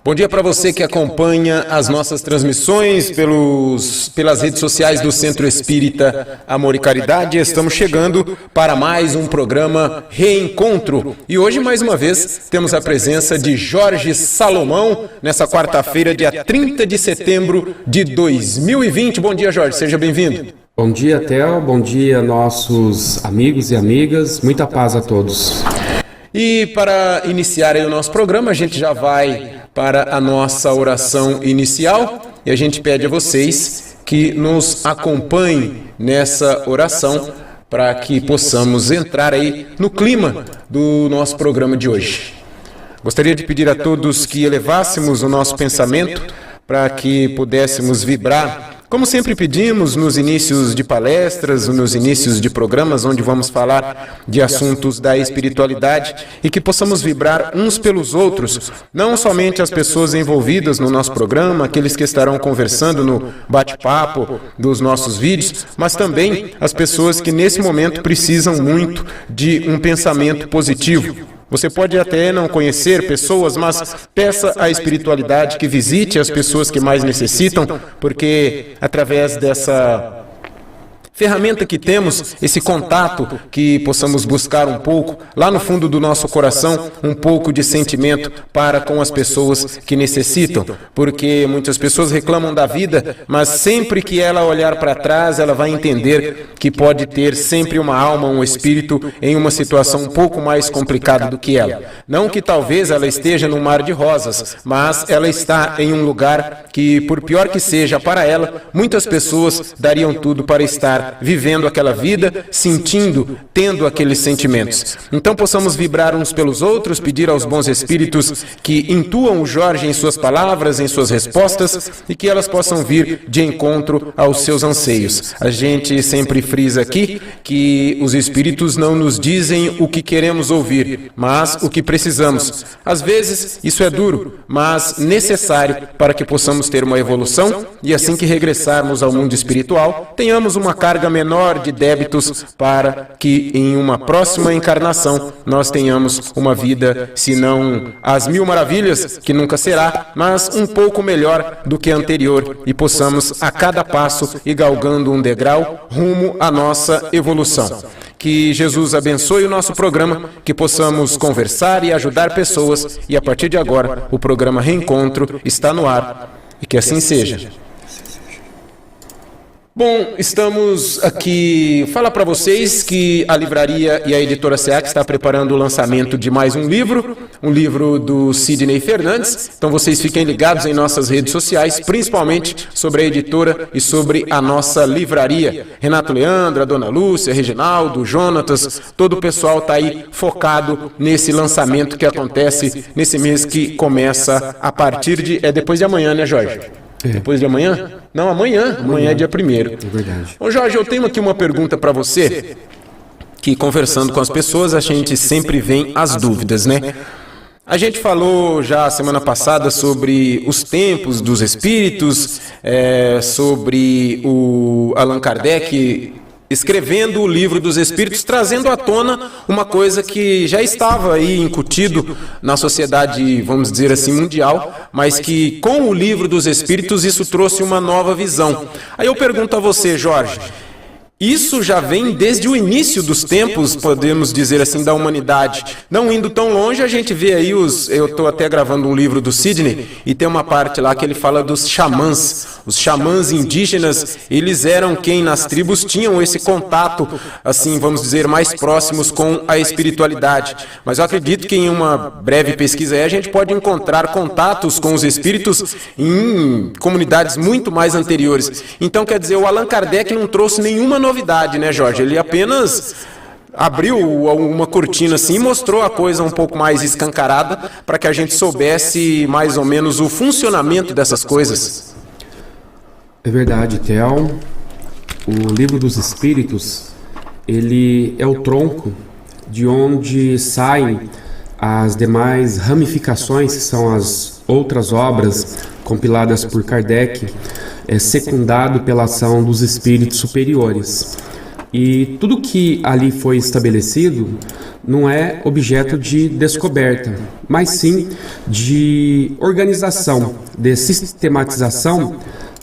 Bom dia para você que acompanha as nossas transmissões pelas redes sociais do Centro Espírita Amor e Caridade. Estamos chegando para mais um programa Reencontro. E hoje, mais uma vez, temos a presença de Jorge Salomão, nessa quarta-feira, dia 30 de setembro de 2020. Bom dia, Jorge. Seja bem-vindo. Bom dia, Theo. Bom dia, nossos amigos e amigas. Muita paz a todos. E para iniciar aí o nosso programa, a gente já vai para a nossa oração inicial e a gente pede a vocês que nos acompanhem nessa oração para que possamos entrar aí no clima do nosso programa de hoje. Gostaria de pedir a todos que elevássemos o nosso pensamento para que pudéssemos vibrar, como sempre pedimos nos inícios de palestras, nos inícios de programas onde vamos falar de assuntos da espiritualidade e que possamos vibrar uns pelos outros, não somente as pessoas envolvidas no nosso programa, aqueles que estarão conversando no bate-papo dos nossos vídeos, mas também as pessoas que nesse momento precisam muito de um pensamento positivo. Você pode até não conhecer pessoas, mas peça à espiritualidade que visite as pessoas que mais necessitam, porque através dessa ferramenta que temos, esse contato, que possamos buscar um pouco, lá no fundo do nosso coração, um pouco de sentimento para com as pessoas que necessitam. Porque muitas pessoas reclamam da vida, mas sempre que ela olhar para trás, ela vai entender que pode ter sempre uma alma, um espírito em uma situação um pouco mais complicada do que ela. Não que talvez ela esteja num mar de rosas, mas ela está em um lugar que, por pior que seja para ela, muitas pessoas dariam tudo para estar vivendo aquela vida, sentindo, tendo aqueles sentimentos. Então possamos vibrar uns pelos outros, pedir aos bons espíritos que intuam o Jorge em suas palavras, em suas respostas e que elas possam vir de encontro aos seus anseios. A gente sempre frisa aqui que os espíritos não nos dizem o que queremos ouvir, mas o que precisamos. Às vezes isso é duro, mas necessário para que possamos ter uma evolução e assim que regressarmos ao mundo espiritual, tenhamos uma carga menor de débitos para que em uma próxima encarnação nós tenhamos uma vida, se não às mil maravilhas, que nunca será, mas um pouco melhor do que a anterior e possamos a cada passo ir galgando um degrau rumo à nossa evolução. Que Jesus abençoe o nosso programa, que possamos conversar e ajudar pessoas e a partir de agora o programa Reencontro está no ar e que assim seja. Bom, estamos aqui falar para vocês que a livraria e a editora SEAC está preparando o lançamento de mais um livro do Sidney Fernandes. Então vocês fiquem ligados em nossas redes sociais, principalmente sobre a editora e sobre a nossa livraria. Renato Leandro, a Dona Lúcia, Reginaldo, Jonatas, todo o pessoal está aí focado nesse lançamento que acontece nesse mês que começa a partir de... depois de amanhã, né, Jorge? Depois de amanhã? Não, amanhã. Amanhã é dia 1º. É verdade. Ô Jorge, eu tenho aqui uma pergunta para você, que conversando com as pessoas a gente sempre vem as dúvidas, né? A gente falou já semana passada sobre os tempos dos espíritos, sobre o Allan Kardec escrevendo o Livro dos Espíritos, trazendo à tona uma coisa que já estava aí incutido na sociedade, vamos dizer assim, mundial, mas que com o Livro dos Espíritos isso trouxe uma nova visão. Aí eu pergunto a você, Jorge, isso já vem desde o início dos tempos, podemos dizer assim, da humanidade. Não indo tão longe, a gente vê aí eu estou até gravando um livro do Sidney, e tem uma parte lá que ele fala dos xamãs. Os xamãs indígenas, eles eram quem nas tribos tinham esse contato, assim, vamos dizer, mais próximos com a espiritualidade. Mas eu acredito que em uma breve pesquisa aí a gente pode encontrar contatos com os espíritos em comunidades muito mais anteriores. Então, quer dizer, o Allan Kardec não trouxe nenhuma novidade, né, Jorge? Ele apenas abriu uma cortina assim e mostrou a coisa um pouco mais escancarada para que a gente soubesse mais ou menos o funcionamento dessas coisas. É verdade, Theo. O Livro dos Espíritos, ele é o tronco de onde saem as demais ramificações, que são as outras obras compiladas por Kardec, secundado pela ação dos espíritos superiores. E tudo que ali foi estabelecido não é objeto de descoberta, mas sim de organização, de sistematização,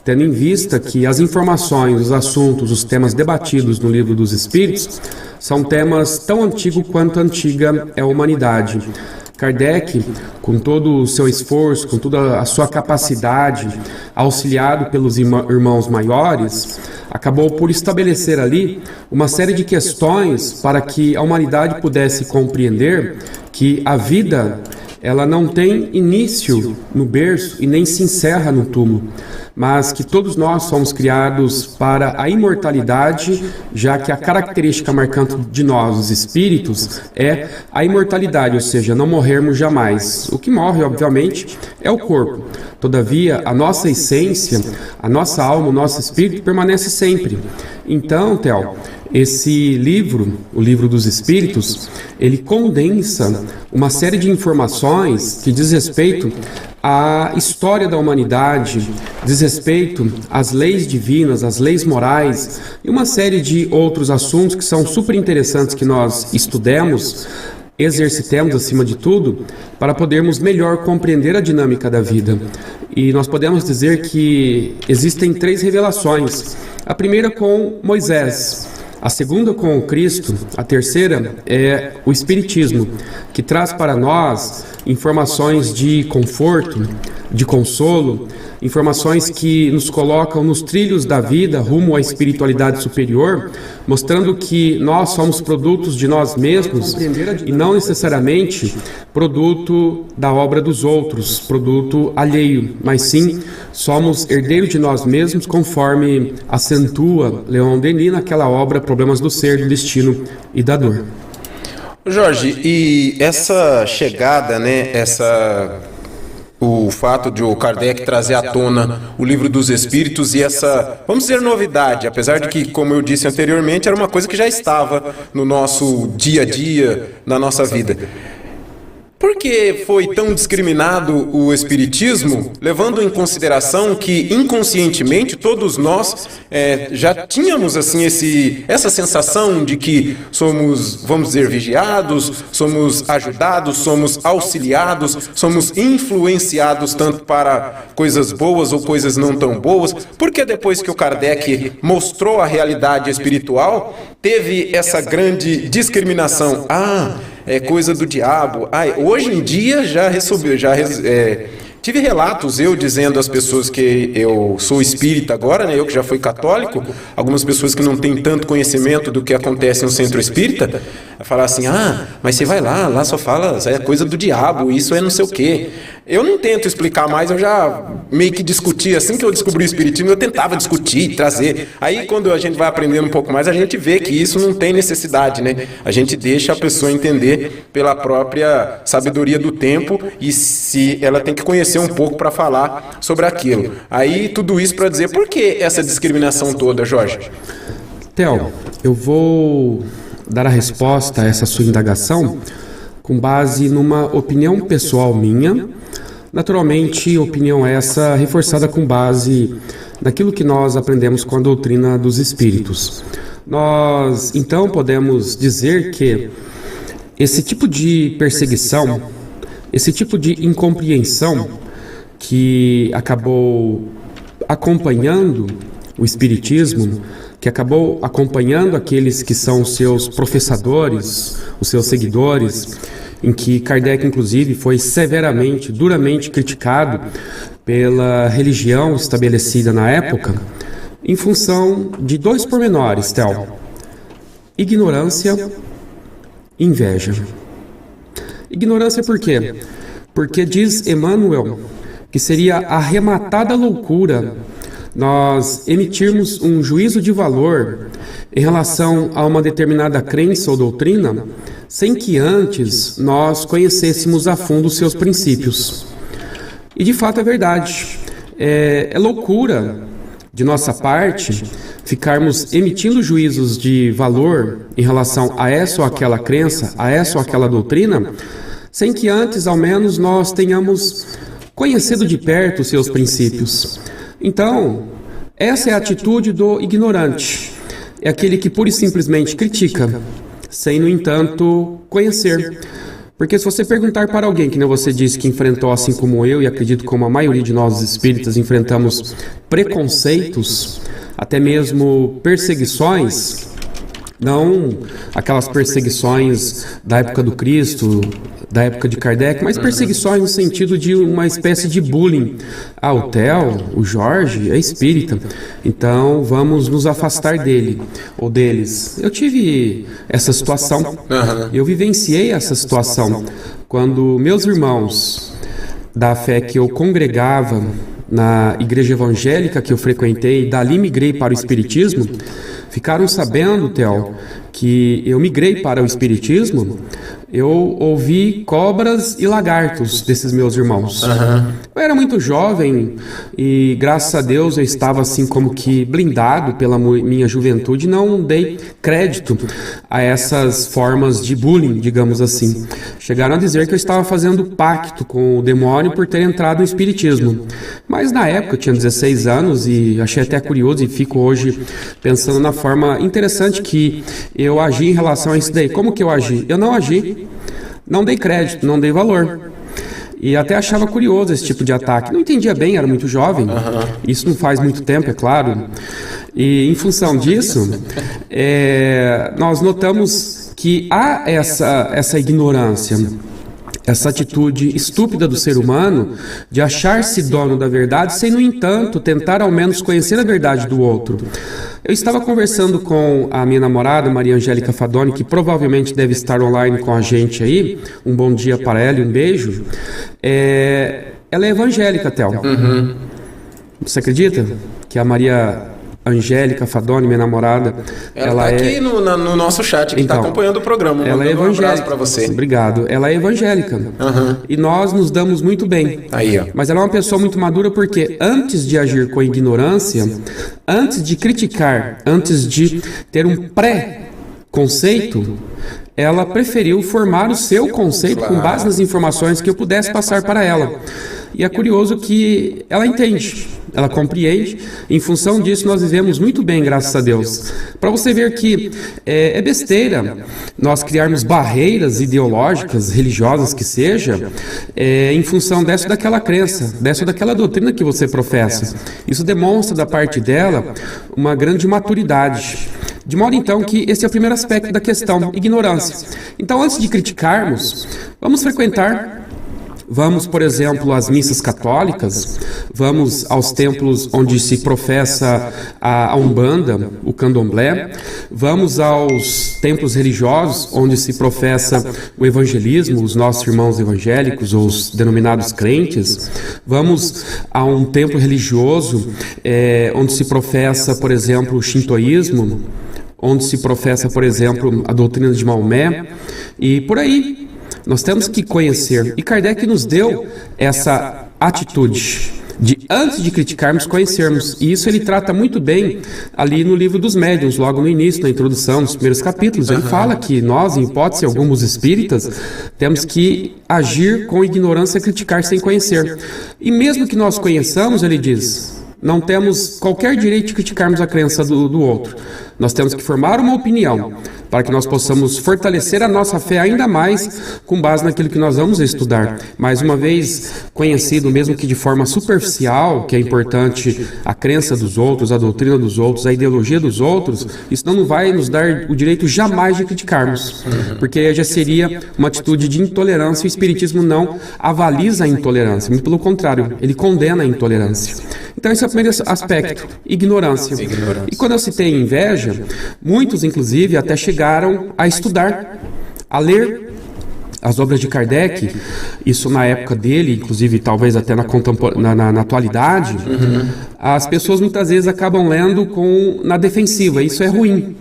tendo em vista que as informações, os assuntos, os temas debatidos no Livro dos Espíritos são temas tão antigos quanto antiga é a humanidade. Kardec, com todo o seu esforço, com toda a sua capacidade, auxiliado pelos irmãos maiores, acabou por estabelecer ali uma série de questões para que a humanidade pudesse compreender que a vida, ela não tem início no berço e nem se encerra no túmulo, mas que todos nós somos criados para a imortalidade, já que a característica marcante de nós, os espíritos, é a imortalidade, ou seja, não morrermos jamais. O que morre, obviamente, é o corpo. Todavia, a nossa essência, a nossa alma, o nosso espírito permanece sempre. Então, Theo, esse livro, o Livro dos Espíritos, ele condensa uma série de informações que diz respeito à história da humanidade, diz respeito às leis divinas, às leis morais e uma série de outros assuntos que são super interessantes que nós estudemos, exercitemos acima de tudo, para podermos melhor compreender a dinâmica da vida. E nós podemos dizer que existem 3 revelações. A primeira com Moisés, a segunda com o Cristo, a terceira é o Espiritismo, que traz para nós informações de conforto, de consolo, informações que nos colocam nos trilhos da vida rumo à espiritualidade superior, mostrando que nós somos produtos de nós mesmos e não necessariamente produto da obra dos outros, produto alheio, mas sim somos herdeiros de nós mesmos, conforme acentua Leon Denis naquela obra Problemas do Ser, do Destino e da Dor. Jorge, e essa chegada, o fato de o Kardec trazer à tona o Livro dos Espíritos e essa, vamos dizer, novidade, apesar de que, como eu disse anteriormente, era uma coisa que já estava no nosso dia a dia, na nossa vida. Por que foi tão discriminado o Espiritismo, levando em consideração que inconscientemente todos nós já tínhamos assim essa sensação de que somos, vamos dizer, vigiados, somos ajudados, somos auxiliados, somos influenciados tanto para coisas boas ou coisas não tão boas? Porque depois que o Kardec mostrou a realidade espiritual, teve essa grande discriminação. É coisa do diabo. Hoje em dia tive relatos, eu dizendo às pessoas que eu sou espírita agora, eu que já fui católico, algumas pessoas que não têm tanto conhecimento do que acontece no centro espírita, falar assim, mas você vai lá só fala, é coisa do diabo, isso é não sei o quê. Eu não tento explicar mais, eu já meio que discuti, assim que eu descobri o espiritismo, eu tentava discutir, trazer. Aí quando a gente vai aprendendo um pouco mais, a gente vê que isso não tem necessidade, A gente deixa a pessoa entender pela própria sabedoria do tempo e se ela tem que conhecer um pouco para falar sobre aquilo. Aí tudo isso para dizer, por que essa discriminação toda, Jorge? Theo, eu vou dar a resposta a essa sua indagação com base numa opinião pessoal minha, naturalmente opinião essa reforçada com base naquilo que nós aprendemos com a doutrina dos espíritos. Nós então podemos dizer que esse tipo de perseguição, esse tipo de incompreensão que acabou acompanhando o espiritismo, que acabou acompanhando aqueles que são os seus professadores, os seus seguidores, em que Kardec, inclusive, foi severamente, duramente criticado pela religião estabelecida na época, em função de 2 pormenores, Theo: ignorância e inveja. Ignorância por quê? Porque diz Emmanuel que seria arrematada loucura nós emitirmos um juízo de valor em relação a uma determinada crença ou doutrina sem que antes nós conhecêssemos a fundo os seus princípios. E de fato é verdade. É loucura de nossa parte ficarmos emitindo juízos de valor em relação a essa ou aquela crença, a essa ou aquela doutrina, sem que antes, ao menos, nós tenhamos conhecido de perto os seus princípios. Então, essa é a atitude do ignorante. é aquele que pura e simplesmente critica, sem, no entanto, conhecer. Porque se você perguntar para alguém, que nem você disse que enfrentou, assim como eu, e acredito como a maioria de nós espíritas enfrentamos preconceitos, até mesmo perseguições, não aquelas perseguições da época do Cristo, da época de Kardec, mas perseguições no sentido de uma espécie de bullying. Ah, o Theo, o Jorge, é espírita, então vamos nos afastar dele ou deles. Eu tive essa situação, eu vivenciei essa situação quando meus irmãos da fé que eu congregava na igreja evangélica que eu frequentei, dali migrei para o espiritismo, ficaram sabendo, Theo, que eu migrei para o espiritismo. Eu ouvi cobras e lagartos desses meus irmãos. Eu era muito jovem e, graças a Deus, eu estava assim como que blindado pela minha juventude. Não dei crédito a essas formas de bullying, digamos assim. Chegaram a dizer que eu estava fazendo pacto com o demônio por ter entrado no espiritismo. Mas na época eu tinha 16 anos e achei até curioso e fico hoje pensando na forma interessante que eu agi em relação a isso daí. Como que eu agi? Eu não agi. Não dei crédito, não dei valor. E até achava curioso esse tipo de ataque. Não entendia bem, era muito jovem. Isso não faz muito tempo, é claro. E em função disso, nós notamos que há essa ignorância, essa atitude estúpida do ser humano de achar-se dono da verdade, sem, no entanto, tentar ao menos conhecer a verdade do outro. Eu estava conversando com a minha namorada, Maria Angélica Fadoni, que provavelmente deve estar online com a gente aí. Um bom dia para ela e um beijo. Ela é evangélica, Theo. Você acredita que a Maria Angélica Fadoni, minha namorada, ela está aqui no nosso chat, que está acompanhando o programa. Ela é evangélica. Um abraço para você. Obrigado. Ela é evangélica. E nós nos damos muito bem. Aí, ó. Mas ela é uma pessoa muito madura porque antes de agir com ignorância, antes de criticar, antes de ter um pré-conceito, ela preferiu formar o seu conceito com base nas informações que eu pudesse passar para ela. E é curioso que ela entende, ela compreende. Em função disso, nós vivemos muito bem, graças a Deus. Para você ver que é besteira nós criarmos barreiras ideológicas, religiosas que seja, em função dessa ou daquela crença, dessa ou daquela doutrina que você professa. Isso demonstra da parte dela uma grande maturidade. De modo, então, que esse é o primeiro aspecto da questão, ignorância. Então, antes de criticarmos, vamos frequentar... Vamos, por exemplo, às missas católicas, vamos aos templos onde se professa a Umbanda, o Candomblé, vamos aos templos religiosos onde se professa o evangelismo, os nossos irmãos evangélicos, ou os denominados crentes, vamos a um templo religioso onde se professa, por exemplo, o shintoísmo, onde se professa, por exemplo, a doutrina de Maomé, e por aí. Nós temos que conhecer, e Kardec nos deu essa atitude de, antes de criticarmos, conhecermos. E isso ele trata muito bem ali no livro dos médiuns, logo no início, na introdução, nos primeiros capítulos. Ele fala que nós, em hipótese alguma, os espíritas, temos que agir com ignorância e criticar sem conhecer. E mesmo que nós conheçamos, ele diz, não temos qualquer direito de criticarmos a crença do outro. Nós temos que formar uma opinião para que nós possamos fortalecer a nossa fé ainda mais com base naquilo que nós vamos estudar. Mais uma vez conhecido, mesmo que de forma superficial, que é importante a crença dos outros, a doutrina dos outros, a ideologia dos outros, isso não vai nos dar o direito jamais de criticarmos, porque já seria uma atitude de intolerância. O Espiritismo não avaliza a intolerância, muito pelo contrário, ele condena a intolerância. Então esse é o primeiro aspecto, ignorância. E quando eu citei inveja, muitos inclusive até chegaram a estudar, a ler as obras de Kardec, isso na época dele, inclusive talvez até na atualidade. As pessoas muitas vezes acabam lendo na defensiva, isso é ruim.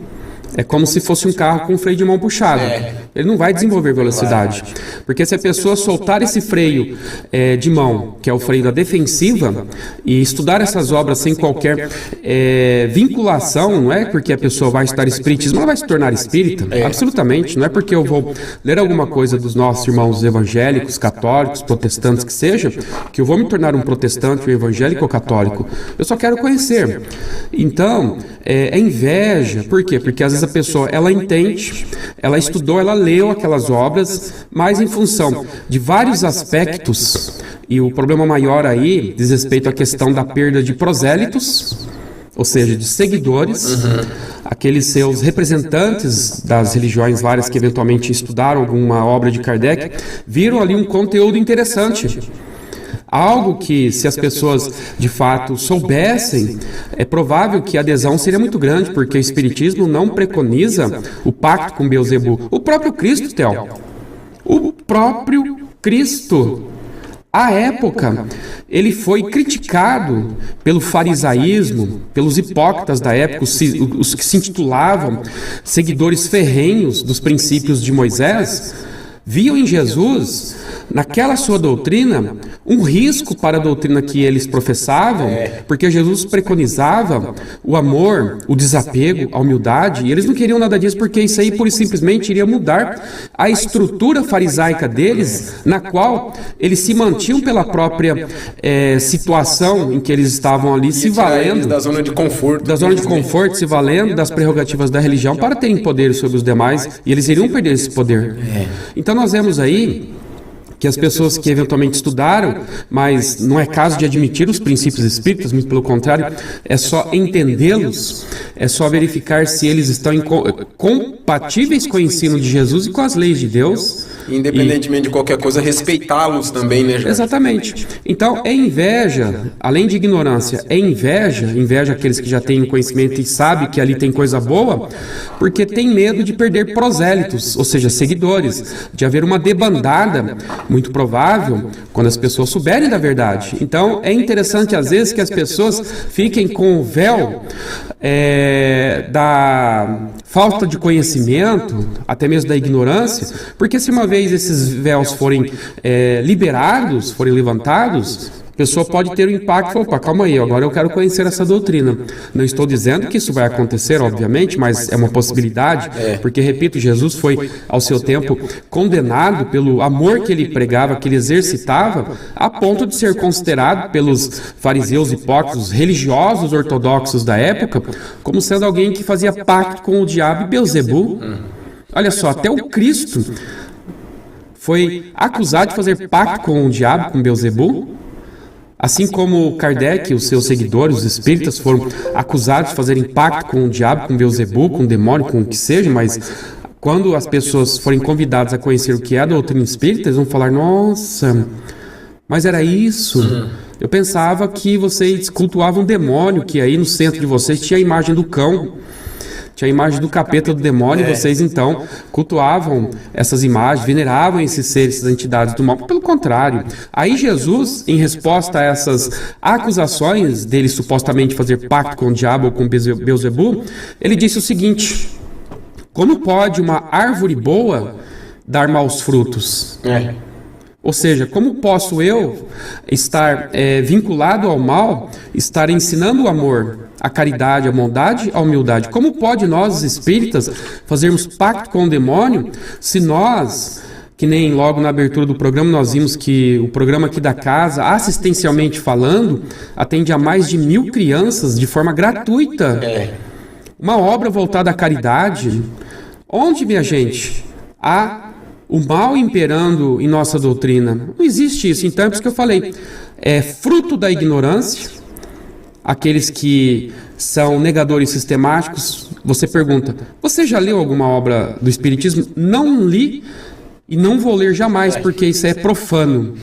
É como se fosse um carro com freio de mão puxado. Ele não vai desenvolver velocidade. Porque se a pessoa soltar esse freio de mão, que é o freio da defensiva, e estudar essas obras sem qualquer vinculação, não é porque a pessoa vai estudar espiritismo, ela vai se tornar espírita. Absolutamente. Não é porque eu vou ler alguma coisa dos nossos irmãos evangélicos, católicos, protestantes, que seja, que eu vou me tornar um protestante, um evangélico ou católico. Eu só quero conhecer. Então, é inveja. Por quê? Porque às vezes a pessoa, ela entende, ela estudou, ela leu aquelas obras, mas em função de vários aspectos, e o problema maior aí diz respeito à questão da perda de prosélitos, ou seja, de seguidores, aqueles seus representantes das religiões várias que eventualmente estudaram alguma obra de Kardec, viram ali um conteúdo interessante. Algo que, se as pessoas de fato soubessem, é provável que a adesão seria muito grande, porque o Espiritismo não preconiza o pacto com Beelzebul. O próprio Cristo, Theo, o próprio Cristo, à época, ele foi criticado pelo farisaísmo, pelos hipócritas da época, os que se intitulavam seguidores ferrenhos dos princípios de Moisés, viam em Jesus, naquela sua doutrina, um risco para a doutrina que eles professavam, porque Jesus preconizava o amor, o desapego, a humildade, e eles não queriam nada disso, porque isso aí, pura e simplesmente, iria mudar a estrutura farisaica deles, na qual eles se mantinham pela própria situação em que eles estavam ali, se valendo da zona de conforto. Da zona de conforto, se valendo das prerrogativas da religião para terem poder sobre os demais, e eles iriam perder esse poder. Então nós vemos aí que as pessoas que eventualmente estudaram, mas não é caso de admitir os princípios espíritas, muito pelo contrário, é só entendê-los, é só verificar se eles estão compatíveis com o ensino de Jesus e com as leis de Deus. Independentemente de qualquer coisa, respeitá-los também, né, Jorge? Exatamente. Então, é inveja, além de ignorância, é inveja aqueles que já têm conhecimento e sabem que ali tem coisa boa, porque tem medo de perder prosélitos, ou seja, seguidores, de haver uma debandada, muito provável, quando as pessoas souberem da verdade. Então, é interessante, às vezes, que as pessoas fiquem com o véu da falta de conhecimento, até mesmo da ignorância, porque se uma vez esses véus forem liberados, forem levantados, a pessoa pode ter um impacto, opa, calma aí, agora eu quero conhecer essa doutrina. Não estou dizendo que isso vai acontecer, obviamente, mas é uma possibilidade, porque, repito, Jesus foi, ao seu tempo, condenado pelo amor que ele pregava, que ele exercitava, a ponto de ser considerado pelos fariseus hipócritas, religiosos ortodoxos da época, como sendo alguém que fazia pacto com o diabo e Beelzebul. Olha só, até o Cristo foi acusado de fazer pacto com o diabo, com Beelzebul. Assim como Kardec e os seus seguidores, os espíritas, foram acusados de fazerem pacto com o diabo, com Beelzebul, com o demônio, com o que seja, mas quando as pessoas forem convidadas a conhecer o que é a doutrina espírita, eles vão falar, nossa, mas era isso. Eu pensava que vocês cultuavam um demônio, que aí no centro de vocês tinha a imagem do cão, tinha a imagem do capeta do demônio, e vocês então cultuavam essas imagens, veneravam esses seres, essas entidades do mal. Pelo contrário, aí Jesus, em resposta a essas acusações dele supostamente fazer pacto com o diabo ou com Beelzebul, ele disse o seguinte: como pode uma árvore boa dar maus frutos? Ou seja, como posso eu estar vinculado ao mal, estar ensinando o amor, a caridade, a bondade, a humildade? Como pode nós, os espíritas, fazermos pacto com o demônio, se nós, que nem logo na abertura do programa nós vimos que o programa aqui da casa, assistencialmente falando, atende a mais de 1000 crianças de forma gratuita. Uma obra voltada à caridade. Onde, minha gente, há o mal imperando em nossa doutrina? Não existe isso. Então é por isso que eu falei, é fruto da ignorância. Aqueles que são negadores sistemáticos, você pergunta, você já leu alguma obra do Espiritismo? Não li e não vou ler jamais, porque isso é profano.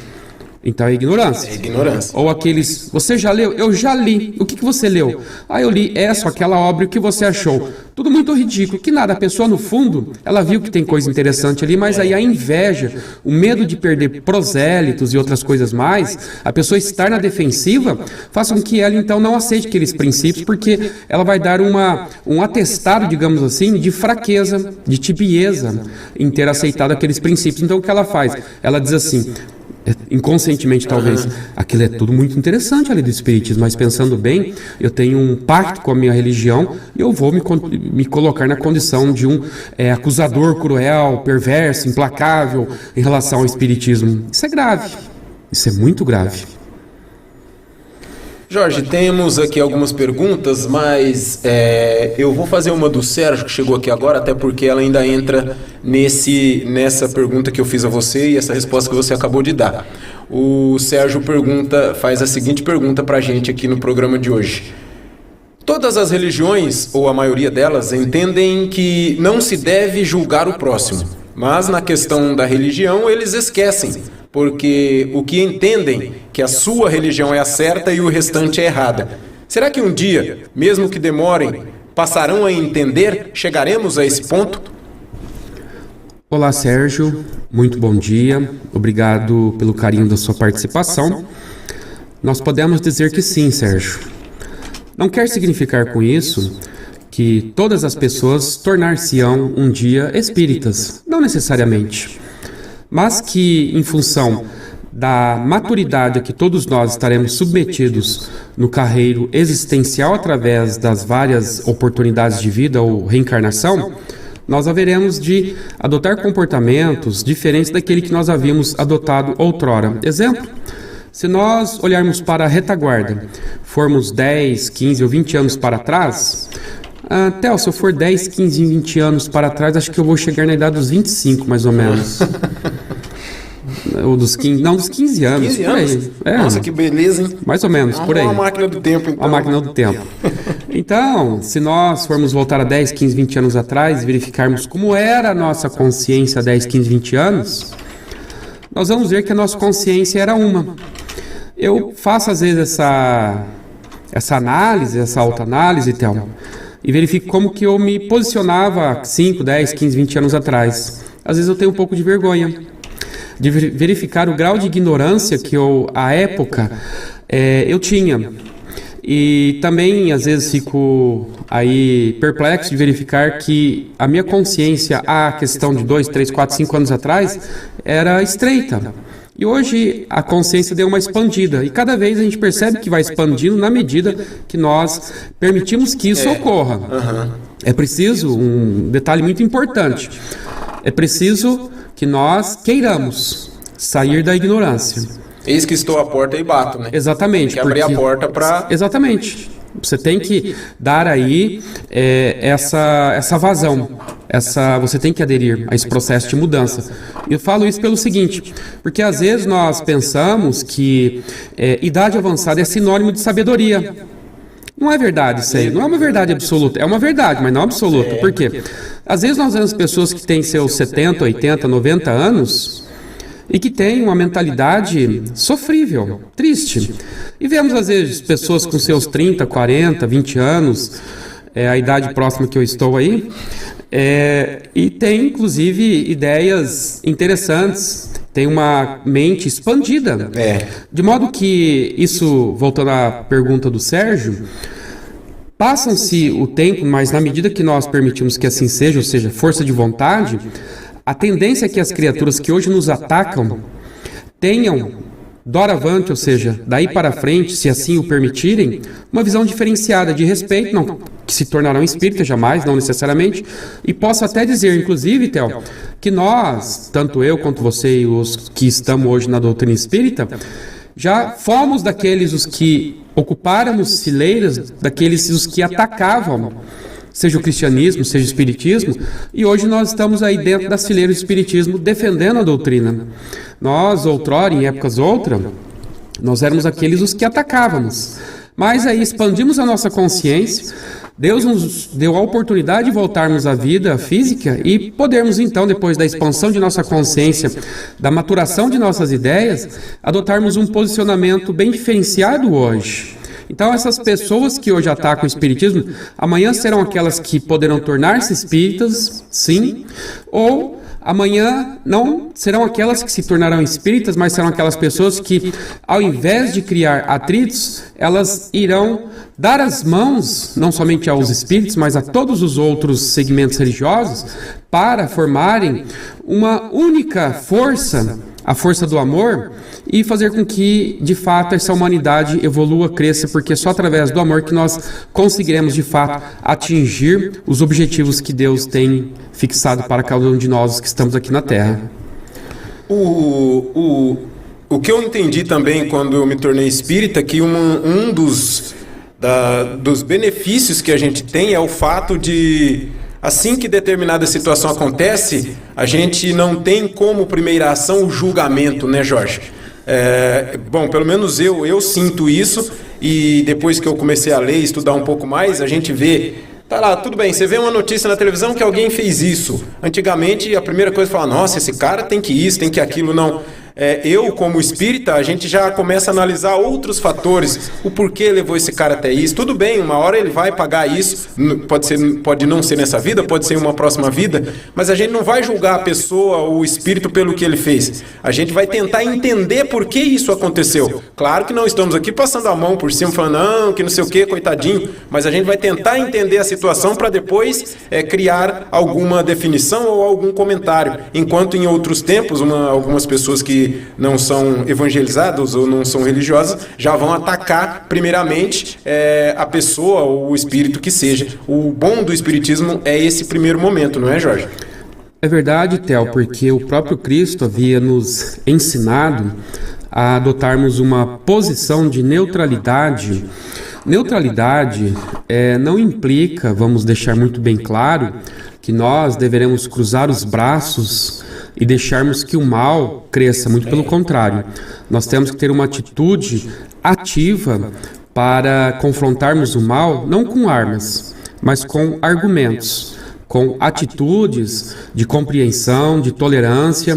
Então é ignorância. É ignorância. Ou aqueles, você já leu? Eu já li. O que você leu? Ah, eu li essa ou aquela obra, o que você achou? Tudo muito ridículo, que nada, a pessoa no fundo, ela viu que tem coisa interessante ali, mas aí a inveja, o medo de perder prosélitos e outras coisas mais, a pessoa estar na defensiva, faz com que ela então não aceite aqueles princípios, porque ela vai dar um atestado, digamos assim, de fraqueza, de tibieza em ter aceitado aqueles princípios. Então o que ela faz? Ela diz assim, inconscientemente talvez, aquilo é tudo muito interessante ali do espiritismo, mas pensando bem, eu tenho um pacto com a minha religião e eu vou me colocar na condição de um acusador cruel, perverso, implacável em relação ao espiritismo. Isso é grave, isso é muito grave. Jorge, temos aqui algumas perguntas, mas eu vou fazer uma do Sérgio, que chegou aqui agora, até porque ela ainda entra nessa pergunta que eu fiz a você e essa resposta que você acabou de dar. O Sérgio faz a seguinte pergunta para a gente aqui no programa de hoje. Todas as religiões, ou a maioria delas, entendem que não se deve julgar o próximo, mas na questão da religião eles esquecem, porque o que entendem que a sua religião é a certa e o restante é errada. Será que um dia, mesmo que demorem, passarão a entender? Chegaremos a esse ponto? Olá, Sérgio. Muito bom dia. Obrigado pelo carinho da sua participação. Nós podemos dizer que sim, Sérgio. Não quer significar com isso que todas as pessoas tornar-se-ão um dia espíritas. Não necessariamente. Mas que, em função da maturidade a que todos nós estaremos submetidos no carreiro existencial através das várias oportunidades de vida ou reencarnação, nós haveremos de adotar comportamentos diferentes daquele que nós havíamos adotado outrora. Exemplo, se nós olharmos para a retaguarda, formos 10, 15 ou 20 anos para trás, Theo, se eu for 10, 15, 20 anos para trás, acho que eu vou chegar na idade dos 25, mais ou menos. Ou dos 15, não, dos 15 anos. 15 anos? Nossa, que beleza, hein? Mais ou menos, por aí. Uma máquina do tempo, então. Uma máquina do tempo. Então, se nós formos voltar a 10, 15, 20 anos atrás e verificarmos como era a nossa consciência há 10, 15, 20 anos, nós vamos ver que a nossa consciência era uma. Eu faço, às vezes, essa análise, essa autoanálise, Theo, e verifico como que eu me posicionava 5, 10, 15, 20 anos atrás. Às vezes eu tenho um pouco de vergonha de verificar o grau de ignorância que eu, à época, eu tinha. E também, às vezes, fico aí perplexo de verificar que a minha consciência, a questão de 2, 3, 4, 5 anos atrás, era estreita. E hoje a consciência deu uma expandida. E cada vez a gente percebe que vai expandindo na medida que nós permitimos que isso ocorra. É preciso, um detalhe muito importante, é preciso que nós queiramos sair da ignorância. Eis que estou à porta e bato, né? Exatamente. Tem que abrir a porta para... Exatamente. Você tem que dar aí essa vazão. Você tem que aderir a esse processo de mudança. Eu falo isso pelo seguinte, porque às vezes nós pensamos que idade avançada é sinônimo de sabedoria. Não é verdade isso aí, não é uma verdade absoluta. É uma verdade, mas não absoluta. Por quê? Às vezes nós vemos pessoas que têm seus 70, 80, 90 anos e que têm uma mentalidade sofrível, triste. E vemos às vezes pessoas com seus 30, 40, 20 anos, a idade próxima que eu estou aí, e tem inclusive ideias interessantes, tem uma mente expandida. De modo que isso, voltando à pergunta do Sérgio, passam-se o tempo, mas na medida que nós permitimos que assim seja, ou seja, força de vontade, a tendência é que as criaturas que hoje nos atacam tenham, doravante, ou seja, daí para frente, se assim o permitirem, uma visão diferenciada de respeito, não que se tornarão espíritas jamais, não necessariamente, e posso até dizer, inclusive, Theo, que nós, tanto eu quanto você e os que estamos hoje na doutrina espírita, já fomos daqueles os que ocupáramos fileiras, daqueles os que atacavam, seja o cristianismo, seja o espiritismo, e hoje nós estamos aí dentro das fileiras do espiritismo defendendo a doutrina. Nós, outrora, em épocas outra, nós éramos aqueles os que atacávamos. Mas aí expandimos a nossa consciência, Deus nos deu a oportunidade de voltarmos à vida física e podermos então, depois da expansão de nossa consciência, da maturação de nossas ideias, adotarmos um posicionamento bem diferenciado hoje. Então essas pessoas que hoje atacam o espiritismo, amanhã serão aquelas que poderão tornar-se espíritas, sim, ou amanhã não serão aquelas que se tornarão espíritas, mas serão aquelas pessoas que, ao invés de criar atritos, elas irão dar as mãos, não somente aos espíritos, mas a todos os outros segmentos religiosos, para formarem uma única força, a força do amor, e fazer com que, de fato, essa humanidade evolua, cresça, porque é só através do amor que nós conseguiremos, de fato, atingir os objetivos que Deus tem fixado para cada um de nós que estamos aqui na Terra. O que eu entendi também quando eu me tornei espírita, que um dos benefícios que a gente tem é o fato de, assim que determinada situação acontece, a gente não tem como primeira ação o julgamento, né, Jorge? Bom, pelo menos eu sinto isso, e depois que eu comecei a ler e estudar um pouco mais, a gente vê, tá lá, tudo bem, você vê uma notícia na televisão que alguém fez isso. Antigamente, a primeira coisa é falar, nossa, esse cara tem que isso, tem que aquilo, não. Eu, como espírita, a gente já começa a analisar outros fatores, o porquê levou esse cara até isso. Tudo bem, uma hora ele vai pagar isso, pode não ser nessa vida, pode ser em uma próxima vida, mas a gente não vai julgar a pessoa, o espírito, pelo que ele fez. A gente vai tentar entender por que isso aconteceu. Claro que não estamos aqui passando a mão por cima, falando, não, que não sei o que, coitadinho, mas a gente vai tentar entender a situação para depois criar alguma definição ou algum comentário. Enquanto em outros tempos, algumas pessoas que não são evangelizados ou não são religiosas, já vão atacar primeiramente a pessoa ou o espírito que seja. O bom do espiritismo é esse primeiro momento, não é, Jorge? É verdade, Theo, porque o próprio Cristo havia nos ensinado a adotarmos uma posição de neutralidade. Neutralidade não implica, vamos deixar muito bem claro, que nós deveremos cruzar os braços e deixarmos que o mal cresça, muito pelo contrário. Nós temos que ter uma atitude ativa para confrontarmos o mal, não com armas, mas com argumentos, com atitudes de compreensão, de tolerância,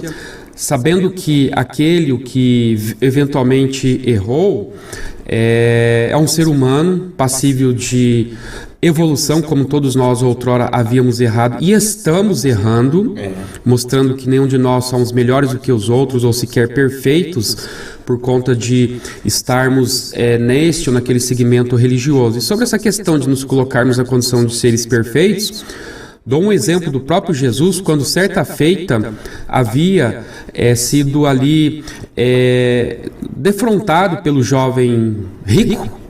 sabendo que aquele que eventualmente errou é um ser humano passível de evolução, como todos nós outrora havíamos errado e estamos errando, mostrando que nenhum de nós somos melhores do que os outros ou sequer perfeitos por conta de estarmos neste ou naquele segmento religioso. E sobre essa questão de nos colocarmos na condição de seres perfeitos, dou um exemplo do próprio Jesus, quando certa feita havia sido ali defrontado pelo jovem rico,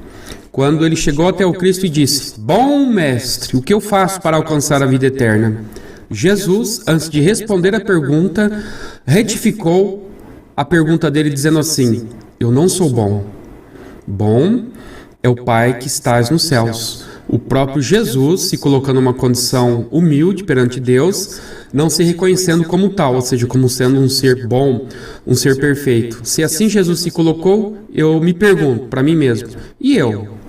quando ele chegou até o Cristo e disse, bom mestre, o que eu faço para alcançar a vida eterna? Jesus, antes de responder a pergunta, retificou a pergunta dele dizendo assim, eu não sou bom. Bom é o Pai que estás nos céus. O próprio Jesus se colocando numa condição humilde perante Deus, não se reconhecendo como tal, ou seja, como sendo um ser bom, um ser perfeito. Se assim Jesus se colocou, eu me pergunto para mim mesmo, e eu?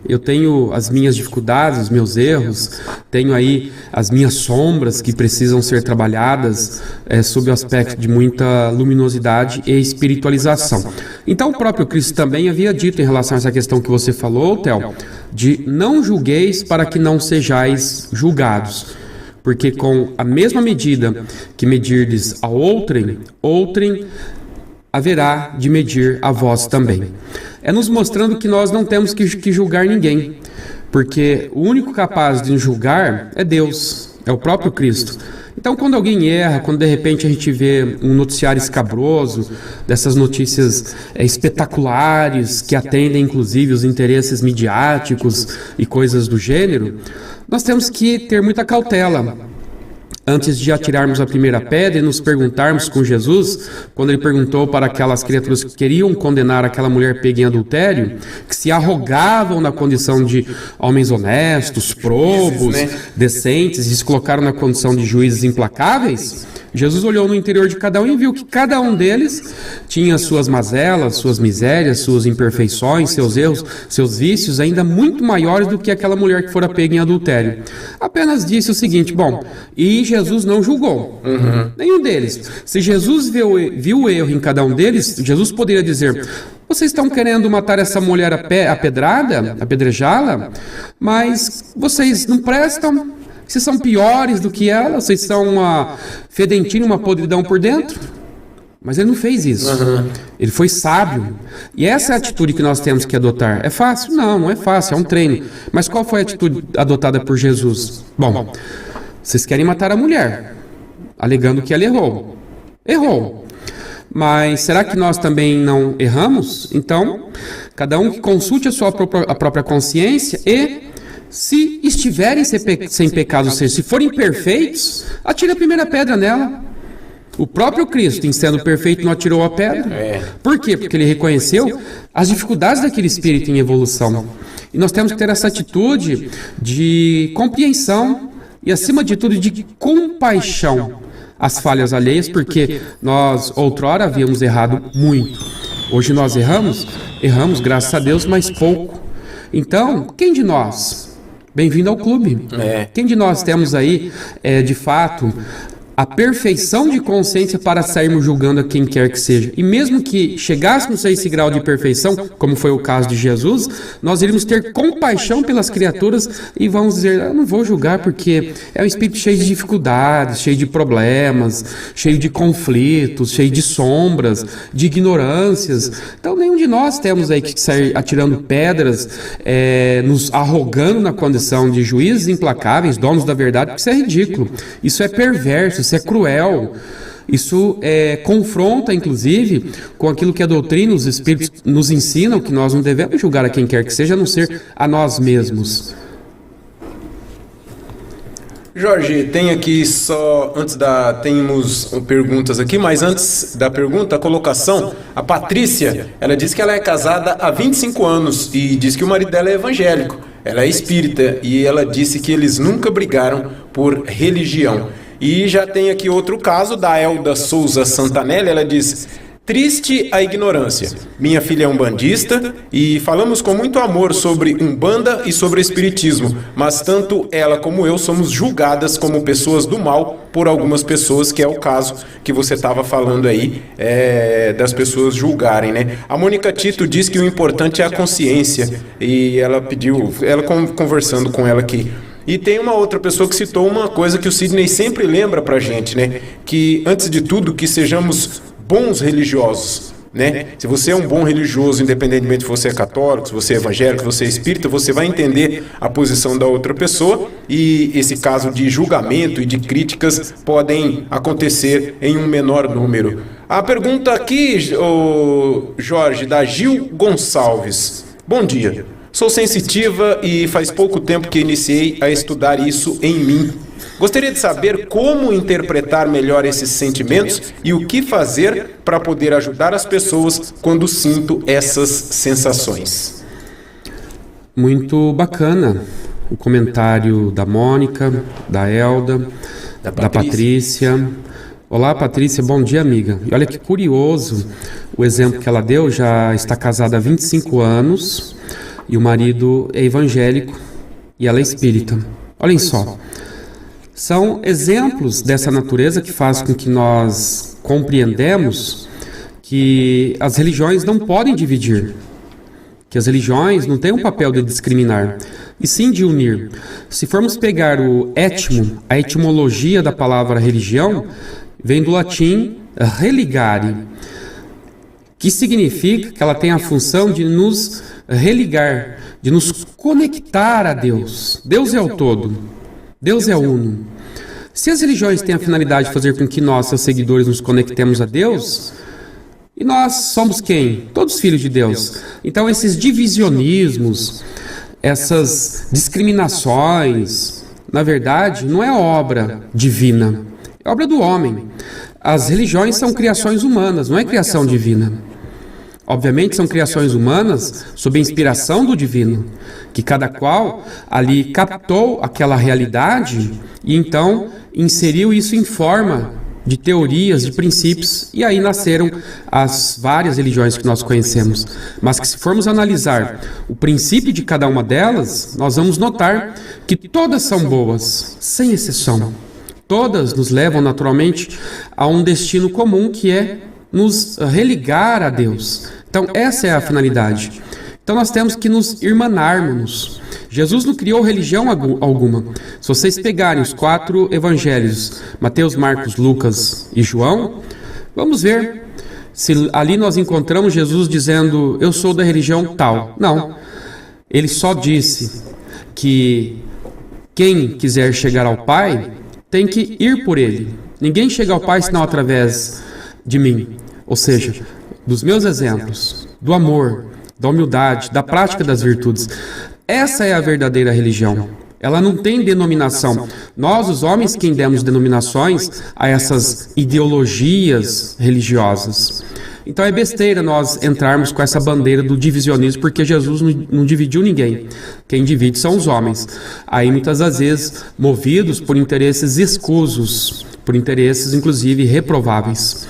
Eu tenho as minhas dificuldades, os meus erros, tenho aí as minhas sombras que precisam ser trabalhadas sob o aspecto de muita luminosidade e espiritualização. Então o próprio Cristo também havia dito em relação a essa questão que você falou, Theo, de não julgueis para que não sejais julgados. Porque com a mesma medida que medirdes a outrem haverá de medir a vós também. É nos mostrando que nós não temos que julgar ninguém, porque o único capaz de nos julgar é Deus, é o próprio Cristo. Então, quando alguém erra, quando de repente a gente vê um noticiário escabroso, dessas notícias espetaculares, que atendem inclusive os interesses midiáticos e coisas do gênero, nós temos que ter muita cautela antes de atirarmos a primeira pedra e nos perguntarmos com Jesus, quando ele perguntou para aquelas criaturas que queriam condenar aquela mulher pega em adultério, que se arrogavam na condição de homens honestos, probos, decentes, e se colocaram na condição de juízes implacáveis, Jesus olhou no interior de cada um e viu que cada um deles tinha suas mazelas, suas misérias, suas imperfeições, seus erros, seus vícios ainda muito maiores do que aquela mulher que fora pega em adultério. Apenas disse o seguinte, e Jesus não julgou nenhum deles. Se Jesus viu o erro em cada um deles, Jesus poderia dizer, vocês estão querendo matar essa mulher a pedrada, apedrejá-la, mas vocês não prestam? Vocês são piores do que ela? Vocês são uma fedentina, uma podridão por dentro? Mas ele não fez isso. Ele foi sábio. E essa é a atitude que nós temos que adotar. É fácil? Não é fácil, é um treino. Mas qual foi a atitude adotada por Jesus? Vocês querem matar a mulher, alegando que ela errou. Errou. Mas será que nós também não erramos? Então, cada um que consulte a própria consciência e, se estiverem sem pecado, se forem perfeitos, atire a primeira pedra nela. O próprio Cristo, em sendo perfeito, não atirou a pedra. Por quê? Porque ele reconheceu as dificuldades daquele espírito em evolução. E nós temos que ter essa atitude de compreensão e, acima de tudo, de compaixão às falhas alheias, porque nós, outrora, havíamos errado muito. Hoje nós erramos, graças a Deus, mas pouco. Então, quem de nós... Bem-vindo ao clube. Quem de nós temos aí, de fato, a perfeição de consciência para sairmos julgando a quem quer que seja? E mesmo que chegássemos a esse grau de perfeição, como foi o caso de Jesus, nós iríamos ter compaixão pelas criaturas e vamos dizer, eu não vou julgar porque é um espírito cheio de dificuldades, cheio de problemas, cheio de conflitos, cheio de sombras, de ignorâncias. Então nenhum de nós temos aí que sair atirando pedras, nos arrogando na condição de juízes implacáveis, donos da verdade, porque isso é ridículo, isso é perverso, isso é cruel, isso confronta, inclusive, com aquilo que a doutrina, os espíritos nos ensinam, que nós não devemos julgar a quem quer que seja, a não ser a nós mesmos. Jorge, tem aqui temos perguntas aqui, mas antes da pergunta, a colocação, a Patrícia, ela diz que ela é casada há 25 anos e diz que o marido dela é evangélico, ela é espírita e ela disse que eles nunca brigaram por religião. E já tem aqui outro caso da Elda Souza Santanelli, ela diz, triste a ignorância, minha filha é umbandista e falamos com muito amor sobre Umbanda e sobre Espiritismo, mas tanto ela como eu somos julgadas como pessoas do mal por algumas pessoas, que é o caso que você estava falando aí, das pessoas julgarem, né? A Mônica Tito diz que o importante é a consciência e ela pediu, conversando com ela aqui. E tem uma outra pessoa que citou uma coisa que o Sidney sempre lembra pra gente, né? Que, antes de tudo, que sejamos bons religiosos, né? Se você é um bom religioso, independentemente se você é católico, se você é evangélico, se você é espírita, você vai entender a posição da outra pessoa e esse caso de julgamento e de críticas podem acontecer em um menor número. A pergunta aqui, Jorge, da Gil Gonçalves. Bom dia. Sou sensitiva e faz pouco tempo que iniciei a estudar isso em mim. Gostaria de saber como interpretar melhor esses sentimentos e o que fazer para poder ajudar as pessoas quando sinto essas sensações. Muito bacana o comentário da Mônica, da Elda, da Patrícia. Olá, Patrícia, bom dia, amiga. E olha que curioso o exemplo que ela deu, já está casada há 25 anos... E o marido é evangélico e ela é espírita. Olhem só, são exemplos dessa natureza que faz com que nós compreendemos que as religiões não podem dividir, que as religiões não têm um papel de discriminar, e sim de unir. Se formos pegar o étimo, a etimologia da palavra religião, vem do latim religare, que significa que ela tem a função de nos religar, de nos conectar a Deus. Deus é o todo, Deus é uno. Se as religiões têm a finalidade de fazer com que nós, seus seguidores, nos conectemos a Deus, e nós somos quem? Todos filhos de Deus. Então esses divisionismos, essas discriminações, na verdade, não é obra divina, é obra do homem. As religiões são criações humanas, não é criação divina. Obviamente são criações humanas sob a inspiração do divino, que cada qual ali captou aquela realidade e então inseriu isso em forma de teorias, de princípios, e aí nasceram as várias religiões que nós conhecemos. Mas que se formos analisar o princípio de cada uma delas, nós vamos notar que todas são boas, sem exceção. Todas nos levam naturalmente a um destino comum, que é nos religar a Deus. Então essa é a finalidade. Então nós temos que nos irmanarmos. Jesus não criou religião alguma. Se vocês pegarem os 4 evangelhos, Mateus, Marcos, Lucas e João, vamos ver se ali nós encontramos Jesus dizendo: eu sou da religião tal. Não. Ele só disse que quem quiser chegar ao Pai tem que ir por ele. Ninguém chega ao Pai senão através de mim. Ou seja, dos meus exemplos, do amor, da humildade, da prática das virtudes. Essa é a verdadeira religião. Ela não tem denominação. Nós, os homens, quem demos denominações a essas ideologias religiosas. Então é besteira nós entrarmos com essa bandeira do divisionismo, porque Jesus não dividiu ninguém. Quem divide são os homens. Aí muitas das vezes movidos por interesses escusos, por interesses inclusive reprováveis.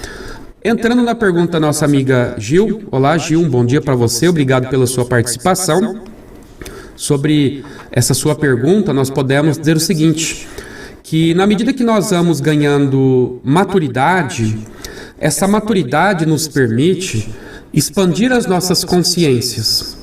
Entrando na pergunta da nossa amiga Gil. Olá, Gil, um bom dia para você, obrigado pela sua participação. Sobre essa sua pergunta, nós podemos dizer o seguinte, que na medida que nós vamos ganhando maturidade, essa maturidade nos permite expandir as nossas consciências.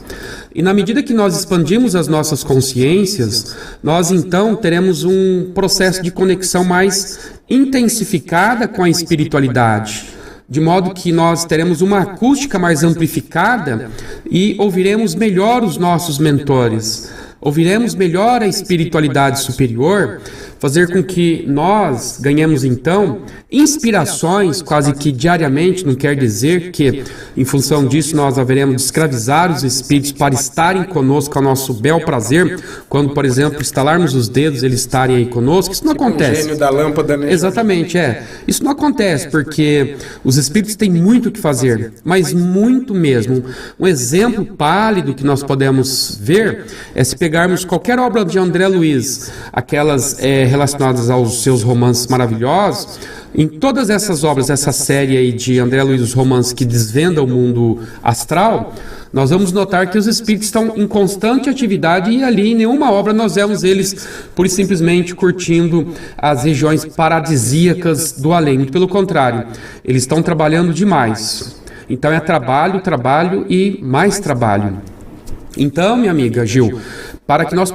E na medida que nós expandimos as nossas consciências, nós então teremos um processo de conexão mais intensificada com a espiritualidade. De modo que nós teremos uma acústica mais amplificada e ouviremos melhor os nossos mentores, ouviremos melhor a espiritualidade superior, fazer com que nós ganhemos então inspirações quase que diariamente. Não quer dizer que em função disso nós haveremos de escravizar os espíritos para estarem conosco ao nosso bel prazer, quando, por exemplo, estalarmos os dedos eles estarem aí conosco. Isso não acontece. O gênio da lâmpada, né? Exatamente, isso não acontece, porque os espíritos têm muito o que fazer, mas muito mesmo. Um exemplo pálido que nós podemos ver é se pegarmos qualquer obra de André Luiz, aquelas relacionadas aos seus romances maravilhosos. Em todas essas obras, essa série aí de André Luiz, os romances que desvenda o mundo astral, nós vamos notar que os espíritos estão em constante atividade, e ali em nenhuma obra nós vemos eles pura e simplesmente curtindo as regiões paradisíacas do além. Muito pelo contrário, eles estão trabalhando demais. Então é trabalho, trabalho e mais trabalho. Então, minha amiga Gil, para que nós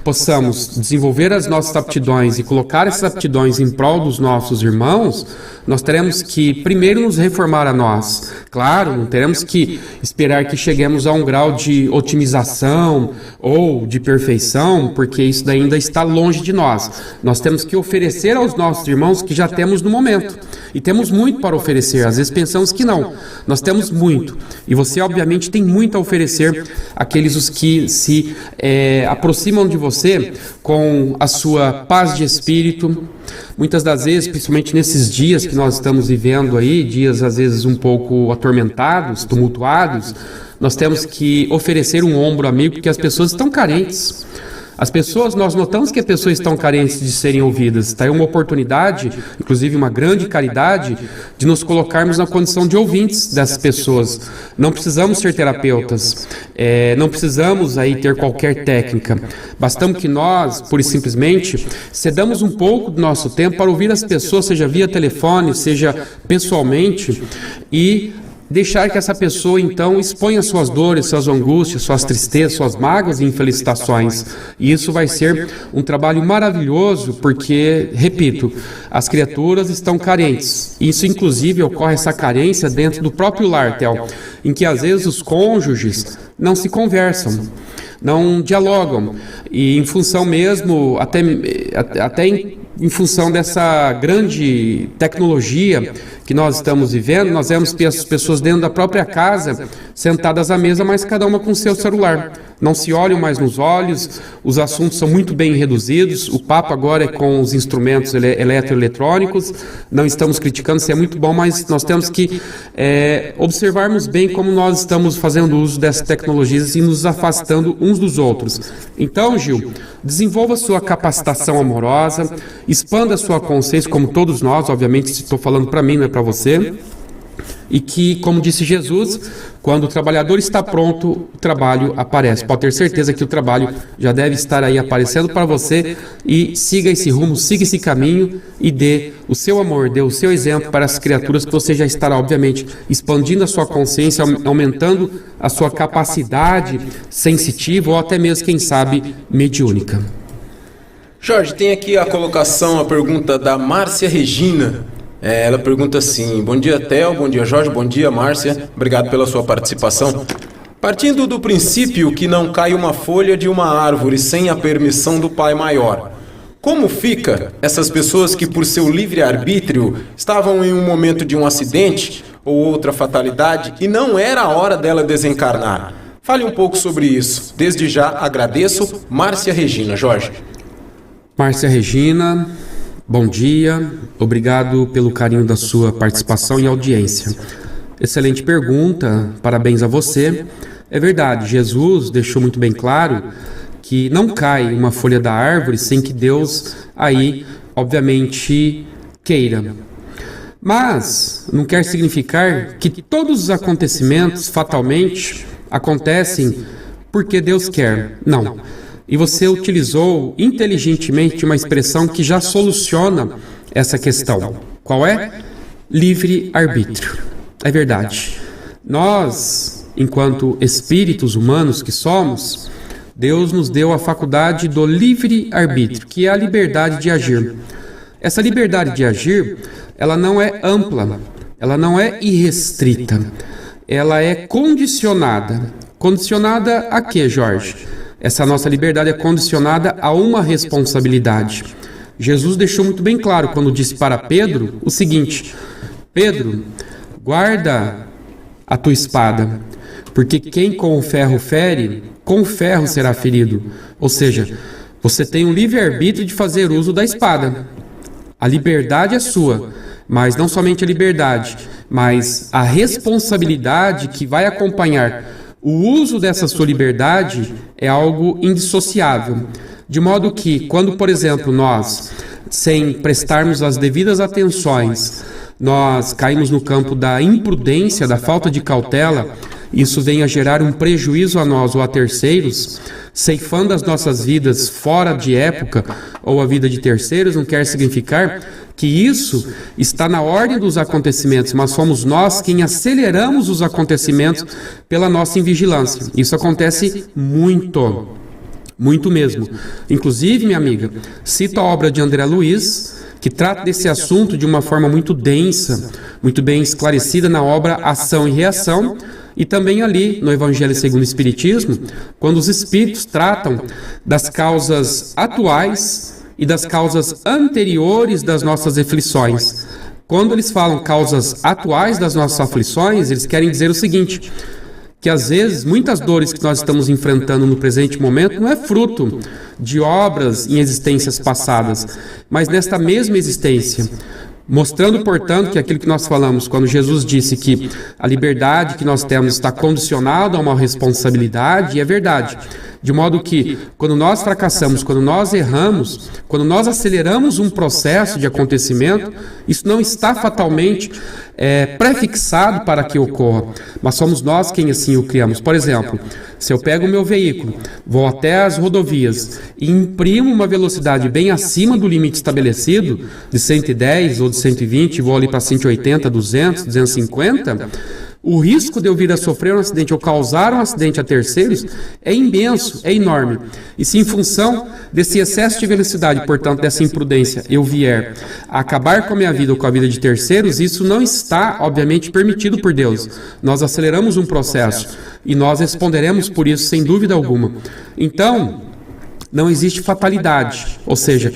possamos desenvolver as nossas aptidões e colocar essas aptidões em prol dos nossos irmãos, nós teremos que primeiro nos reformar a nós. Claro, não teremos que esperar que cheguemos a um grau de otimização ou de perfeição, porque isso ainda está longe de nós. Nós temos que oferecer aos nossos irmãos que já temos no momento. E temos muito para oferecer. Às vezes pensamos que não. Nós temos muito. E você, obviamente, tem muito a oferecer àqueles os que se aproximam de você com a sua paz de espírito. Muitas das vezes, principalmente nesses dias que nós estamos vivendo aí, dias às vezes um pouco atormentados, tumultuados, nós temos que oferecer um ombro amigo, porque as pessoas estão carentes. Nós notamos que as pessoas estão carentes de serem ouvidas. Está aí uma oportunidade, inclusive uma grande caridade, de nos colocarmos na condição de ouvintes dessas pessoas. Não precisamos ser terapeutas, não precisamos aí ter qualquer técnica. Bastamos que nós, pura e simplesmente, cedamos um pouco do nosso tempo para ouvir as pessoas, seja via telefone, seja pessoalmente, e deixar que essa pessoa, então, exponha suas dores, suas angústias, suas tristezas, suas mágoas e infelicitações. E isso vai ser um trabalho maravilhoso, porque, repito, as criaturas estão carentes. Isso, inclusive, ocorre essa carência dentro do próprio lar, Theo, em que, às vezes, os cônjuges não se conversam, não dialogam. E, em função mesmo, até em função dessa grande tecnologia que nós estamos vivendo, nós vemos as pessoas dentro da própria casa, sentadas à mesa, mas cada uma com seu celular. Não se olham mais nos olhos, os assuntos são muito bem reduzidos, o papo agora é com os instrumentos eletroeletrônicos, não estamos criticando, isso é muito bom, mas nós temos que observarmos bem como nós estamos fazendo uso dessas tecnologias e nos afastando uns dos outros. Então, Gil, desenvolva sua capacitação amorosa, expanda sua consciência, como todos nós, obviamente, se estou falando para mim, não é para você. E que, como disse Jesus, quando o trabalhador está pronto, o trabalho aparece. Pode ter certeza que o trabalho já deve estar aí aparecendo para você, e siga esse rumo, siga esse caminho e dê o seu amor, dê o seu exemplo para as criaturas, que você já estará, obviamente, expandindo a sua consciência, aumentando a sua capacidade sensitiva ou até mesmo, quem sabe, mediúnica. Jorge, tem aqui a colocação, a pergunta da Márcia Regina. Ela pergunta assim: bom dia, Theo, bom dia, Jorge, bom dia, Márcia, obrigado pela sua participação. Partindo do princípio que não cai uma folha de uma árvore sem a permissão do Pai Maior, como fica essas pessoas que, por seu livre-arbítrio, estavam em um momento de um acidente ou outra fatalidade e não era a hora dela desencarnar? Fale um pouco sobre isso. Desde já agradeço. Márcia Regina. Jorge. Márcia Regina, bom dia, obrigado pelo carinho da sua participação e audiência. Excelente pergunta, parabéns a você. É verdade, Jesus deixou muito bem claro que não cai uma folha da árvore sem que Deus aí, obviamente, queira. Mas não quer significar que todos os acontecimentos fatalmente acontecem porque Deus quer. Não. E você utilizou inteligentemente uma expressão que já soluciona essa questão. Qual é? Livre-arbítrio. É verdade. Nós, enquanto espíritos humanos que somos, Deus nos deu a faculdade do livre-arbítrio, que é a liberdade de agir. Essa liberdade de agir, ela não é ampla, ela não é irrestrita, ela é condicionada. Condicionada a quê, Jorge? Essa nossa liberdade é condicionada a uma responsabilidade. Jesus deixou muito bem claro quando disse para Pedro o seguinte: Pedro, guarda a tua espada, porque quem com o ferro fere, com o ferro será ferido. Ou seja, você tem um livre-arbítrio de fazer uso da espada. A liberdade é sua, mas não somente a liberdade, mas a responsabilidade que vai acompanhar o uso dessa sua liberdade é algo indissociável. De modo que, quando, por exemplo, nós, sem prestarmos as devidas atenções, nós caímos no campo da imprudência, da falta de cautela, isso vem a gerar um prejuízo a nós ou a terceiros, ceifando as nossas vidas fora de época ou a vida de terceiros, não quer significar que isso está na ordem dos acontecimentos, mas somos nós quem aceleramos os acontecimentos pela nossa invigilância. Isso acontece muito, muito mesmo. Inclusive, minha amiga, cito a obra de André Luiz, que trata desse assunto de uma forma muito densa, muito bem esclarecida na obra Ação e Reação, e também ali no Evangelho segundo o Espiritismo, quando os Espíritos tratam das causas atuais e das causas anteriores das nossas aflições. Quando eles falam causas atuais das nossas aflições, eles querem dizer o seguinte: que às vezes muitas dores que nós estamos enfrentando no presente momento não é fruto de obras em existências passadas, mas nesta mesma existência. Mostrando, portanto, que aquilo que nós falamos quando Jesus disse que a liberdade que nós temos está condicionada a uma responsabilidade, e é verdade. De modo que, quando nós fracassamos, quando nós erramos, quando nós aceleramos um processo de acontecimento, isso não está fatalmente prefixado para que ocorra, mas somos nós quem assim o criamos. Por exemplo, se eu pego o meu veículo, vou até as rodovias e imprimo uma velocidade bem acima do limite estabelecido, de 110 ou de 120, vou ali para 180, 200, 250... o risco de eu vir a sofrer um acidente ou causar um acidente a terceiros é imenso, é enorme. E se em função desse excesso de velocidade, portanto dessa imprudência, eu vier a acabar com a minha vida ou com a vida de terceiros, isso não está, obviamente, permitido por Deus. Nós aceleramos um processo e nós responderemos por isso sem dúvida alguma. Então, não existe fatalidade, ou seja,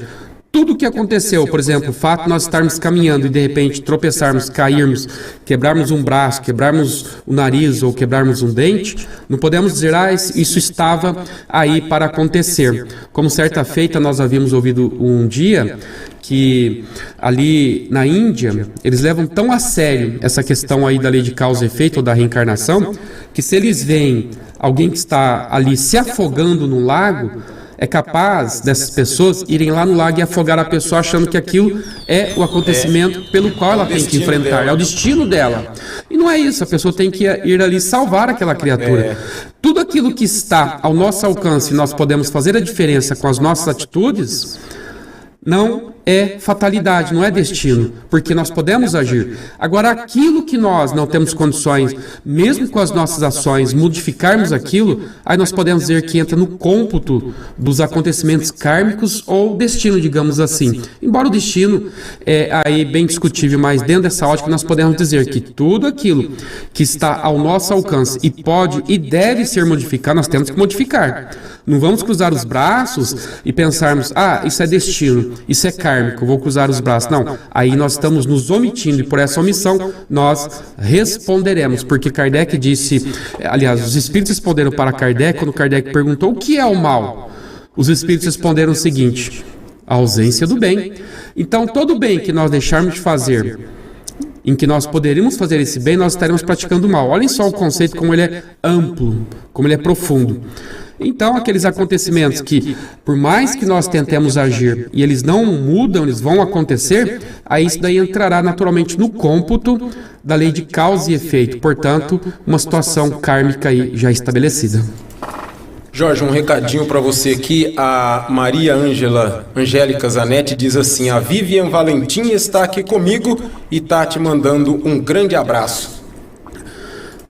tudo o que aconteceu, por exemplo, o fato de nós estarmos caminhando e de repente tropeçarmos, cairmos, quebrarmos um braço, quebrarmos o nariz ou quebrarmos um dente, não podemos dizer, isso estava aí para acontecer. Como certa feita nós havíamos ouvido um dia que ali na Índia, eles levam tão a sério essa questão aí da lei de causa e efeito ou da reencarnação, que se eles veem alguém que está ali se afogando num lago, é capaz dessas pessoas irem lá no lago e afogar a pessoa achando que aquilo é o acontecimento pelo qual ela tem que enfrentar, é o destino dela. E não é isso, a pessoa tem que ir ali salvar aquela criatura. Tudo aquilo que está ao nosso alcance e nós podemos fazer a diferença com as nossas atitudes, não é fatalidade, não é destino, porque nós podemos agir. Agora, aquilo que nós não temos condições, mesmo com as nossas ações, modificarmos aquilo, aí nós podemos dizer que entra no cômputo dos acontecimentos kármicos ou destino, digamos assim. Embora o destino é aí bem discutível, mas dentro dessa ótica nós podemos dizer que tudo aquilo que está ao nosso alcance e pode e deve ser modificado, nós temos que modificar. Não vamos cruzar os braços e pensarmos, isso é destino, isso é kármico, vou cruzar os braços. Não, aí nós estamos nos omitindo e por essa omissão nós responderemos, porque Kardec disse, aliás, os espíritos responderam para Kardec, quando Kardec perguntou o que é o mal, os espíritos responderam o seguinte, a ausência do bem. Então todo bem que nós deixarmos de fazer, em que nós poderíamos fazer esse bem, nós estaremos praticando o mal. Olhem só o conceito, como ele é amplo, como ele é profundo. Então, aqueles acontecimentos que, por mais que nós tentemos agir e eles não mudam, eles vão acontecer, aí isso daí entrará naturalmente no cômputo da lei de causa e efeito. Portanto, uma situação kármica aí já estabelecida. Jorge, um recadinho para você aqui. A Maria Angélica Zanetti diz assim: a Vivian Valentim está aqui comigo e está te mandando um grande abraço.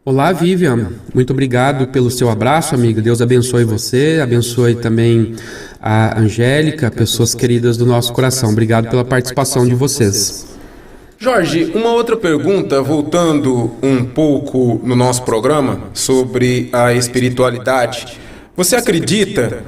Olá, Vivian. Muito obrigado pelo seu abraço, amiga. Deus abençoe você, abençoe também a Angélica, pessoas queridas do nosso coração. Obrigado pela participação de vocês. Jorge, uma outra pergunta, voltando um pouco no nosso programa sobre a espiritualidade. Você acredita,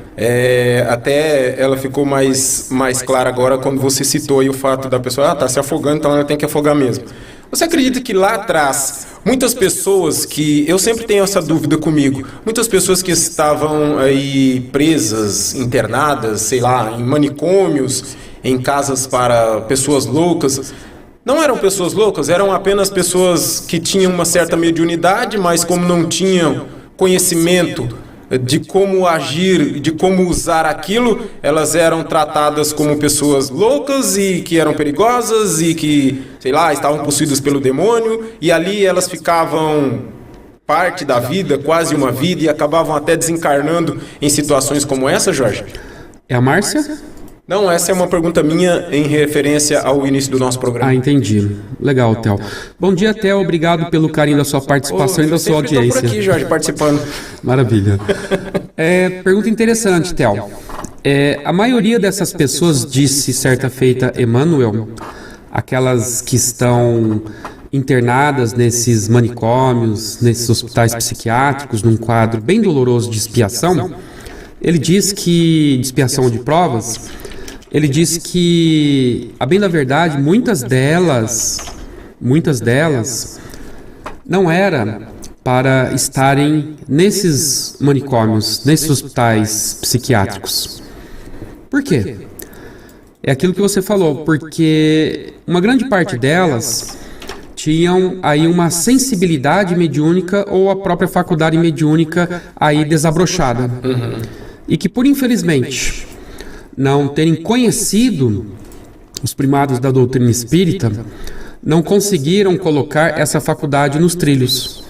até ela ficou mais clara agora quando você citou aí o fato da pessoa, está se afogando, então ela tem que afogar mesmo. Você acredita que lá atrás, muitas pessoas que, eu sempre tenho essa dúvida comigo, muitas pessoas que estavam aí presas, internadas, sei lá, em manicômios, em casas para pessoas loucas, não eram pessoas loucas, eram apenas pessoas que tinham uma certa mediunidade, mas como não tinham conhecimento de como agir, de como usar aquilo, elas eram tratadas como pessoas loucas e que eram perigosas e que, sei lá, estavam possuídas pelo demônio, e ali elas ficavam parte da vida, quase uma vida, e acabavam até desencarnando em situações como essa, Jorge? É a Márcia? Não, essa é uma pergunta minha em referência ao início do nosso programa. Entendi. Legal, Theo. Bom dia, Theo. Obrigado pelo carinho da sua participação e da sua audiência. Estou por aqui, Jorge, participando. Maravilha. Pergunta interessante, Theo. A maioria dessas pessoas, disse certa feita Emmanuel, aquelas que estão internadas nesses manicômios, nesses hospitais psiquiátricos, num quadro bem doloroso de expiação, ele diz que, de expiação de provas, ele diz que, a bem da verdade, muitas delas não era para estarem nesses manicômios, nesses hospitais psiquiátricos. Por quê? É aquilo que você falou, porque uma grande parte delas tinham aí uma sensibilidade mediúnica ou a própria faculdade mediúnica aí desabrochada. E que, por infelizmente, não terem conhecido os primados da doutrina espírita, não conseguiram colocar essa faculdade nos trilhos.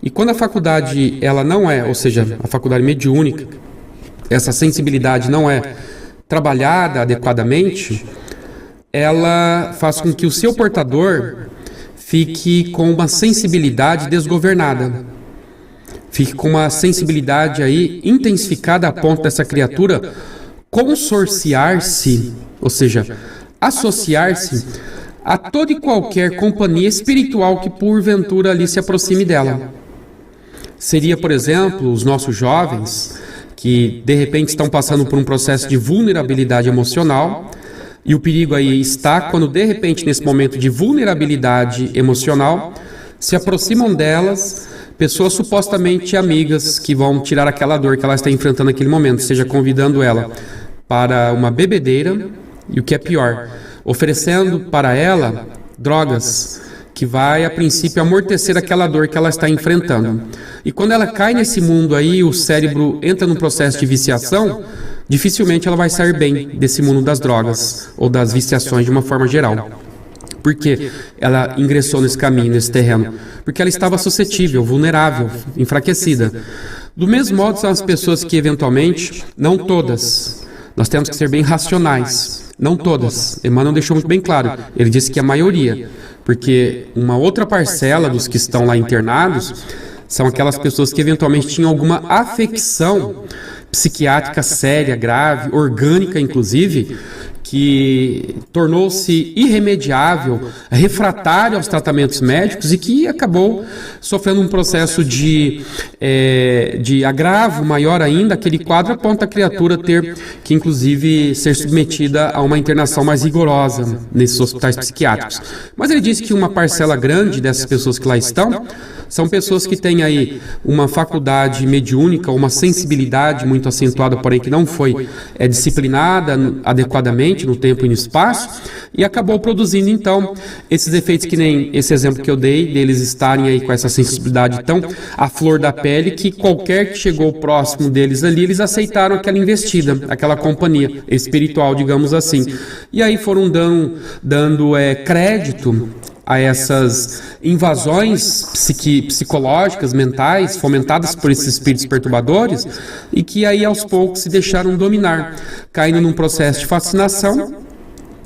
E quando a faculdade ela não é, ou seja, a faculdade mediúnica, essa sensibilidade não é trabalhada adequadamente, ela faz com que o seu portador fique com uma sensibilidade desgovernada. Fique com uma sensibilidade aí intensificada a ponto dessa criatura consorciar-se, ou seja, associar-se a toda e qualquer companhia espiritual que porventura ali se aproxime dela. Seria, por exemplo, os nossos jovens que de repente estão passando por um processo de vulnerabilidade emocional, E o perigo aí está quando, de repente, nesse momento de vulnerabilidade emocional, se aproximam delas pessoas supostamente amigas que vão tirar aquela dor que ela está enfrentando naquele momento, seja convidando ela para uma bebedeira e, o que é pior, oferecendo para ela drogas que vai, a princípio, amortecer aquela dor que ela está enfrentando. E quando ela cai nesse mundo aí, o cérebro entra num processo de viciação, dificilmente ela vai sair bem desse mundo das drogas ou das viciações de uma forma geral. Por que ela ingressou nesse caminho, nesse terreno? Porque ela estava suscetível, vulnerável, enfraquecida. Do mesmo modo, são as pessoas que, eventualmente, não todas, nós temos que ser bem racionais, não todas. Emmanuel deixou muito bem claro, ele disse que a maioria, porque uma outra parcela dos que estão lá internados são aquelas pessoas que eventualmente tinham alguma afecção psiquiátrica séria, grave, orgânica inclusive, que tornou-se irremediável, refratário aos tratamentos médicos e que acabou sofrendo um processo de agravo maior ainda, aquele quadro a ponto da criatura ter que, inclusive, ser submetida a uma internação mais rigorosa nesses hospitais psiquiátricos. Mas ele disse que uma parcela grande dessas pessoas que lá estão são pessoas que têm aí uma faculdade mediúnica, uma sensibilidade muito acentuada, porém que não foi disciplinada adequadamente no tempo e no espaço, e acabou produzindo então esses efeitos que nem esse exemplo que eu dei, deles estarem aí com essa sensibilidade tão à flor da pele, que qualquer que chegou próximo deles ali, eles aceitaram aquela investida, aquela companhia espiritual, digamos assim. E aí foram dando crédito a essas invasões psicológicas, mentais, fomentadas por esses espíritos perturbadores, e que aí aos poucos se deixaram dominar, caindo num processo de fascinação.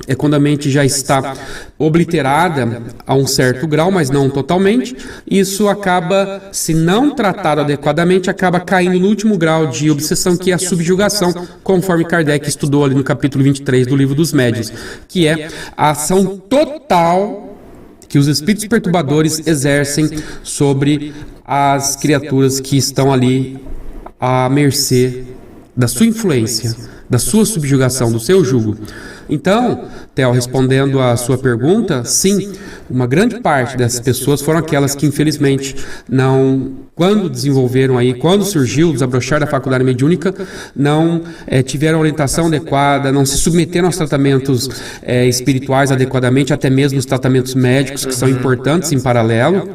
É quando a mente já está obliterada a um certo grau, mas não totalmente. Isso acaba, se não tratado adequadamente, acaba caindo no último grau de obsessão, que é a subjugação, conforme Kardec estudou ali no capítulo 23 do Livro dos Médiuns, que é a ação total que os espíritos perturbadores exercem sobre as criaturas que estão ali à mercê da sua influência, da sua subjugação, do seu jugo. Então, Theo, respondendo à sua pergunta, sim, uma grande parte dessas pessoas foram aquelas que, infelizmente, quando desenvolveram aí, quando surgiu o desabrochar da faculdade mediúnica, não tiveram orientação adequada, não se submeteram aos tratamentos espirituais adequadamente, até mesmo os tratamentos médicos, que são importantes em paralelo,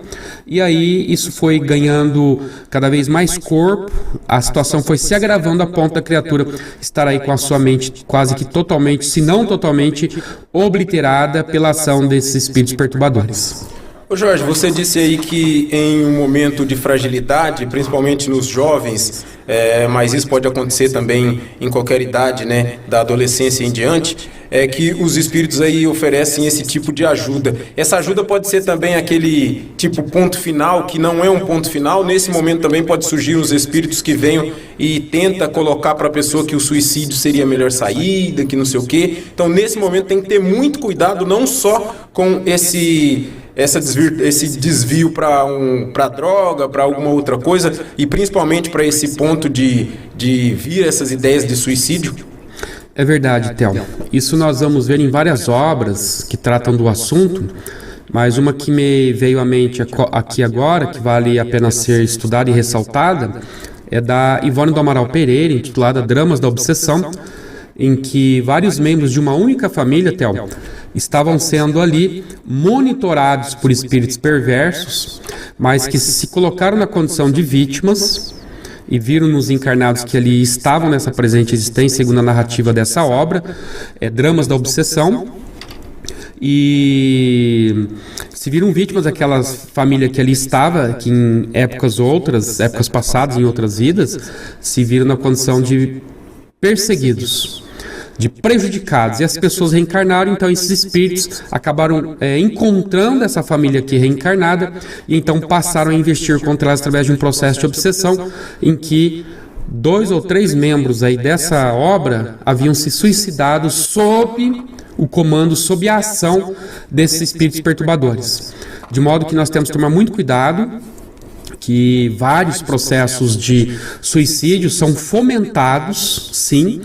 e aí isso foi ganhando cada vez mais corpo, a situação foi se agravando a ponto da criatura estar aí com a sua mente quase que totalmente, se não totalmente, obliterada pela ação desses espíritos perturbadores. Ô Jorge, você disse aí que em um momento de fragilidade, principalmente nos jovens, mas isso pode acontecer também em qualquer idade, né, da adolescência em diante, que os espíritos aí oferecem esse tipo de ajuda. Essa ajuda pode ser também aquele tipo ponto final, que não é um ponto final. Nesse momento também pode surgir os espíritos que venham e tenta colocar para a pessoa que o suicídio seria a melhor saída, que não sei o quê. Então, nesse momento tem que ter muito cuidado, não só com esse desvio para droga, para alguma outra coisa, e principalmente para esse ponto de vir essas ideias de suicídio. É verdade, Theo. Isso nós vamos ver em várias obras que tratam do assunto, mas uma que me veio à mente aqui agora, que vale a pena ser estudada e ressaltada, é da Ivone do Amaral Pereira, intitulada Dramas da Obsessão, em que vários membros de uma única família, Theo, estavam sendo ali monitorados por espíritos perversos, mas que se colocaram na condição de vítimas e viram nos encarnados que ali estavam nessa presente existência, segundo a narrativa dessa obra, Dramas da Obsessão, e se viram vítimas daquela família que ali estava, que em épocas passadas, em outras vidas, se viram na condição de perseguidos, de prejudicados, e as pessoas reencarnaram. Então esses espíritos acabaram encontrando essa família aqui reencarnada, e então passaram a investir contra elas através de um processo de obsessão, em que 2 ou 3 membros aí dessa obra haviam se suicidado sob o comando, sob a ação desses espíritos perturbadores. De modo que nós temos que tomar muito cuidado, que vários processos de suicídio são fomentados, sim,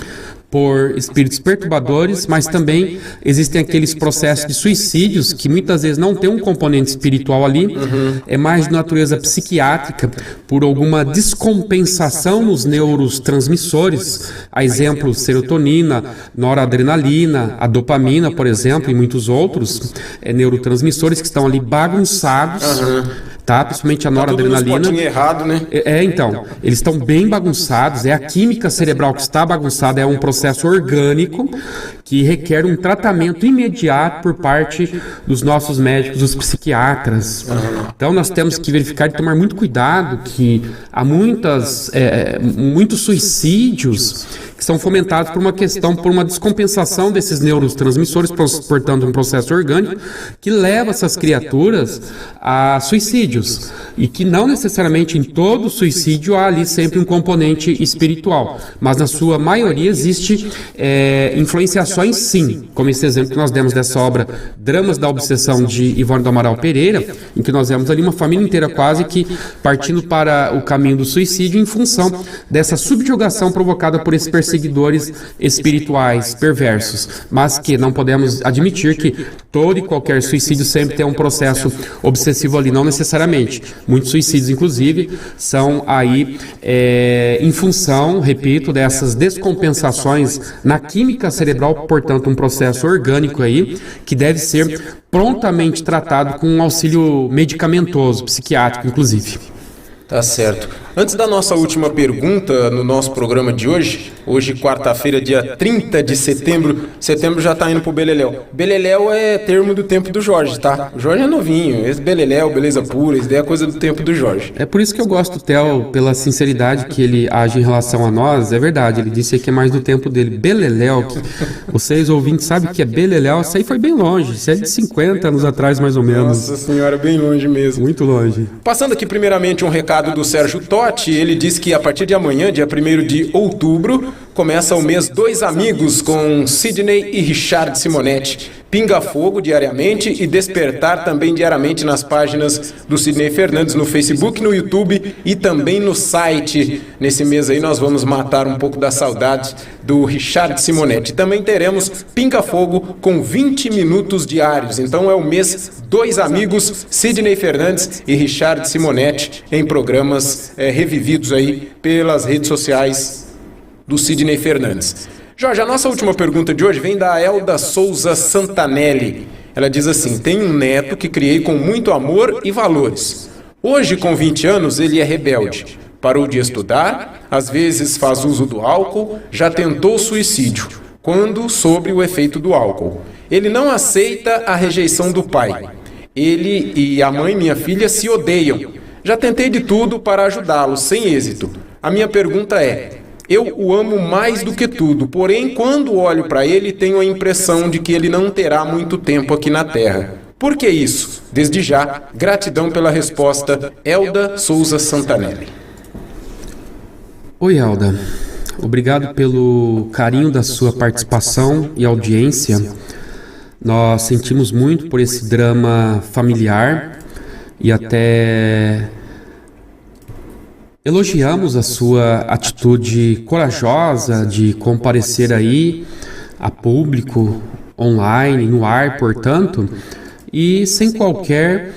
por espíritos perturbadores, mas também existem aqueles processos de suicídios que muitas vezes não tem um componente espiritual ali, é mais de natureza psiquiátrica, por alguma descompensação nos neurotransmissores, a exemplo, serotonina, noradrenalina, a dopamina, por exemplo, e muitos outros neurotransmissores que estão ali bagunçados, tá? Principalmente a noradrenalina. Tudo errado, né? Então, eles estão bem bagunçados, é a química cerebral que está bagunçada, é um processo orgânico que requer um tratamento imediato por parte dos nossos médicos, dos psiquiatras. Então, nós temos que verificar e tomar muito cuidado que há muitos suicídios que são fomentados por uma descompensação desses neurotransmissores, portanto, um processo orgânico que leva essas criaturas a suicídios. E que não necessariamente em todo suicídio há ali sempre um componente espiritual, mas na sua maioria existe influenciações sim, como esse exemplo que nós demos dessa obra Dramas da Obsessão de Ivone do Amaral Pereira, em que nós vemos ali uma família inteira quase que partindo para o caminho do suicídio em função dessa subjugação provocada por esses perseguidores espirituais perversos, mas que não podemos admitir que todo e qualquer suicídio sempre tem um processo obsessivo ali, não necessariamente. Muitos suicídios, inclusive, são aí em função, repito, dessas descompensações na química cerebral, portanto, um processo orgânico aí que deve ser prontamente tratado com um auxílio medicamentoso, psiquiátrico, inclusive. Tá certo. Antes da nossa última pergunta no nosso programa de hoje, quarta-feira, dia 30 de setembro, já tá indo pro Beleléu. Beleléu é termo do tempo do Jorge, tá? O Jorge é novinho, esse Beleléu, beleza pura, isso daí é coisa do tempo do Jorge. É por isso que eu gosto do Theo, pela sinceridade que ele age em relação a nós, é verdade, ele disse que é mais do tempo dele. Beleléu, que vocês ouvintes sabem que é Beleléu, isso aí foi bem longe, isso é de 50 anos atrás mais ou menos. Nossa senhora, bem longe mesmo. Muito longe. Passando aqui primeiramente um recado do Sérgio Totti, ele diz que a partir de amanhã, dia 1º de outubro, começa o mês Dois Amigos com Sidney e Richard Simonetti. Pinga Fogo diariamente e Despertar também diariamente nas páginas do Sidney Fernandes no Facebook, no YouTube e também no site. Nesse mês aí nós vamos matar um pouco da saudade do Richard Simonetti. Também teremos Pinga Fogo com 20 minutos diários. Então é o mês Dois Amigos, Sidney Fernandes e Richard Simonetti em programas revividos aí pelas redes sociais do Sidney Fernandes. Jorge, a nossa última pergunta de hoje vem da Elda Souza Santanelli. Ela diz assim: tenho um neto que criei com muito amor e valores. Hoje, com 20 anos, ele é rebelde. Parou de estudar, às vezes faz uso do álcool, já tentou suicídio, quando sob o efeito do álcool. Ele não aceita a rejeição do pai. Ele e a mãe, minha filha, se odeiam. Já tentei de tudo para ajudá-lo, sem êxito. A minha pergunta é: eu o amo mais do que tudo, porém, quando olho para ele, tenho a impressão de que ele não terá muito tempo aqui na Terra. Por que isso? Desde já, gratidão pela resposta, Elda Souza Santanelli. Oi, Elda. Obrigado pelo carinho da sua participação e audiência. Nós sentimos muito por esse drama familiar e até elogiamos a sua atitude corajosa de comparecer aí a público, online, no ar, portanto, e sem qualquer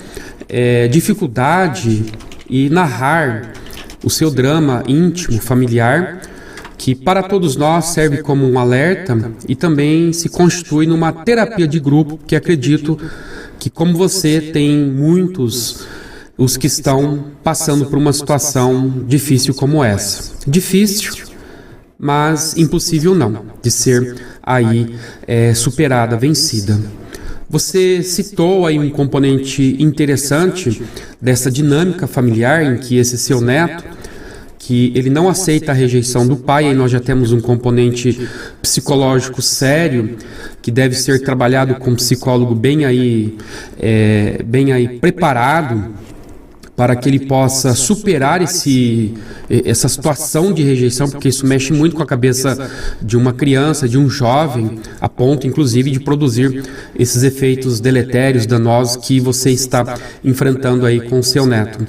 dificuldade e narrar o seu drama íntimo, familiar, que para todos nós serve como um alerta e também se constitui numa terapia de grupo, que acredito que, como você, tem muitos os que estão passando por uma situação difícil como essa. Difícil, mas impossível não, de ser aí superada, vencida. Você citou aí um componente interessante dessa dinâmica familiar em que esse seu neto, que ele não aceita a rejeição do pai, e nós já temos um componente psicológico sério que deve ser trabalhado com um psicólogo bem aí preparado para que ele possa superar essa situação de rejeição, porque isso mexe muito com a cabeça de uma criança, de um jovem, a ponto, inclusive, de produzir esses efeitos deletérios, danosos que você está enfrentando aí com o seu neto.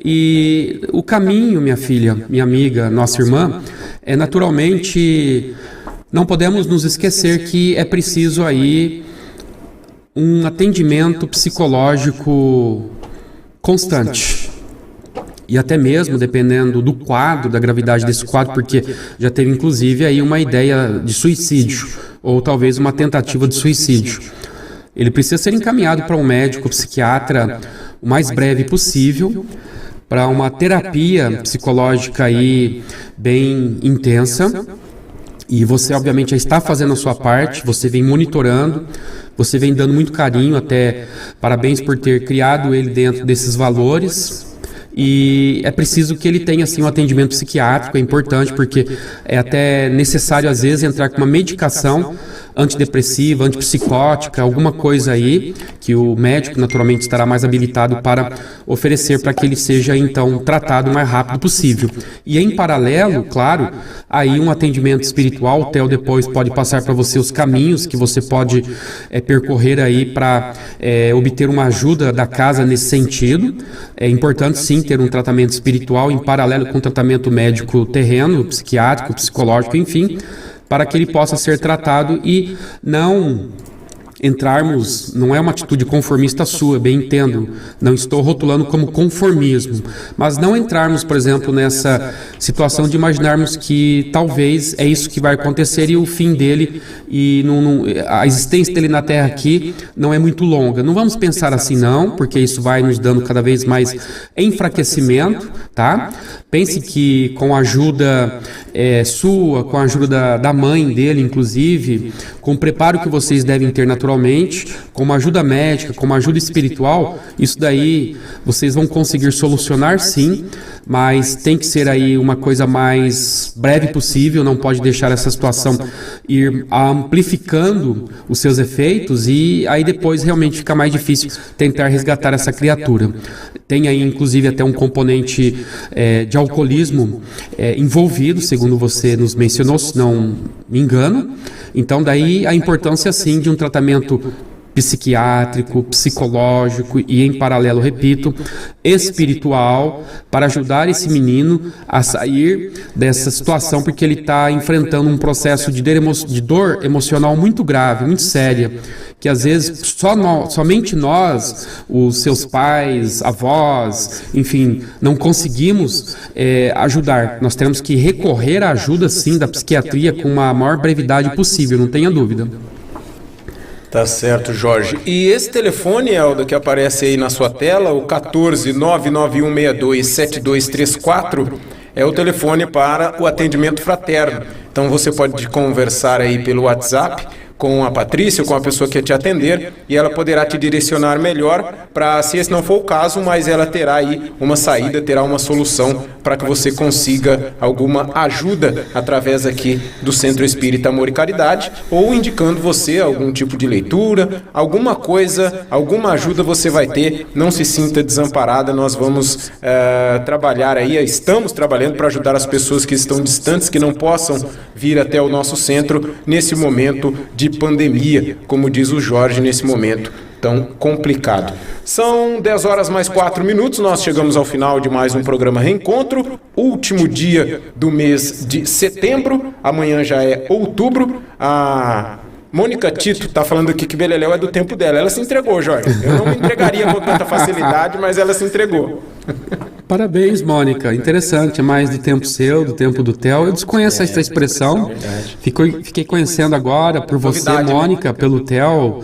E o caminho, minha filha, minha amiga, nossa irmã, é naturalmente não podemos nos esquecer que é preciso aí um atendimento psicológico constante. E até mesmo, dependendo do quadro, da gravidade desse quadro, porque já teve inclusive aí uma ideia de suicídio, ou talvez uma tentativa de suicídio. Ele precisa ser encaminhado para um médico psiquiatra o mais breve possível, para uma terapia psicológica aí bem intensa. E você, obviamente, já está fazendo a sua parte, você vem monitorando, você vem dando muito carinho, até parabéns por ter criado ele dentro desses valores. E é preciso que ele tenha assim, um atendimento psiquiátrico, é importante, porque é até necessário, às vezes, entrar com uma medicação antidepressiva, antipsicótica, alguma coisa aí, que o médico, naturalmente, estará mais habilitado para oferecer para que ele seja, então, tratado o mais rápido possível. E, em paralelo, claro, aí um atendimento espiritual, o Theo depois pode passar para você os caminhos que você pode percorrer aí para obter uma ajuda da casa nesse sentido. É importante, sim, ter um tratamento espiritual em paralelo com o tratamento médico terreno, psiquiátrico, psicológico, enfim, para que ele possa ser tratado e não entrarmos, não é uma atitude conformista sua, bem entendo, não estou rotulando como conformismo, mas não entrarmos, por exemplo, nessa situação de imaginarmos que talvez é isso que vai acontecer e o fim dele e a existência dele na Terra aqui não é muito longa. Não vamos pensar assim não, porque isso vai nos dando cada vez mais enfraquecimento, tá? Pense que com a ajuda sua, com a ajuda da mãe dele, inclusive, com o preparo que vocês devem ter naturalmente, com uma ajuda médica, com uma ajuda espiritual, isso daí vocês vão conseguir solucionar sim, mas tem que ser aí uma coisa mais breve possível, não pode deixar essa situação ir amplificando os seus efeitos e aí depois realmente fica mais difícil tentar resgatar essa criatura. Tem aí inclusive até um componente de alcoolismo envolvido, segundo você nos mencionou, se não me engano. Então daí a importância sim de um tratamento psiquiátrico, psicológico e em paralelo, repito, espiritual, para ajudar esse menino a sair dessa situação, porque ele está enfrentando um processo de dor emocional muito grave, muito séria, que às vezes somente nós, os seus pais, avós, enfim, não conseguimos ajudar. Nós temos que recorrer à ajuda, sim, da psiquiatria com a maior brevidade possível, não tenha dúvida. Tá certo, Jorge. E esse telefone, Elda, que aparece aí na sua tela, o 14-99162-7234, é o telefone para o atendimento fraterno. Então você pode conversar aí pelo WhatsApp com a Patrícia, com a pessoa que te atender, e ela poderá te direcionar melhor para, se esse não for o caso, mas ela terá aí uma saída, terá uma solução para que você consiga alguma ajuda através aqui do Centro Espírita Amor e Caridade, ou indicando você algum tipo de leitura, alguma coisa, alguma ajuda você vai ter. Não se sinta desamparada, nós vamos trabalhar aí, estamos trabalhando para ajudar as pessoas que estão distantes, que não possam vir até o nosso centro nesse momento de pandemia, como diz o Jorge, nesse momento tão complicado. São 10 horas mais 4 minutos, nós chegamos ao final de mais um programa Reencontro, último dia do mês de setembro, amanhã já é outubro. A Mônica Tito está falando aqui que Beleléu é do tempo dela, ela se entregou, Jorge. Eu não me entregaria com tanta facilidade, mas ela se entregou. Parabéns, Mônica. Interessante, é mais do tempo seu, do tempo do Theo. Eu desconheço essa expressão. Fiquei conhecendo agora por você, Mônica, pelo Theo.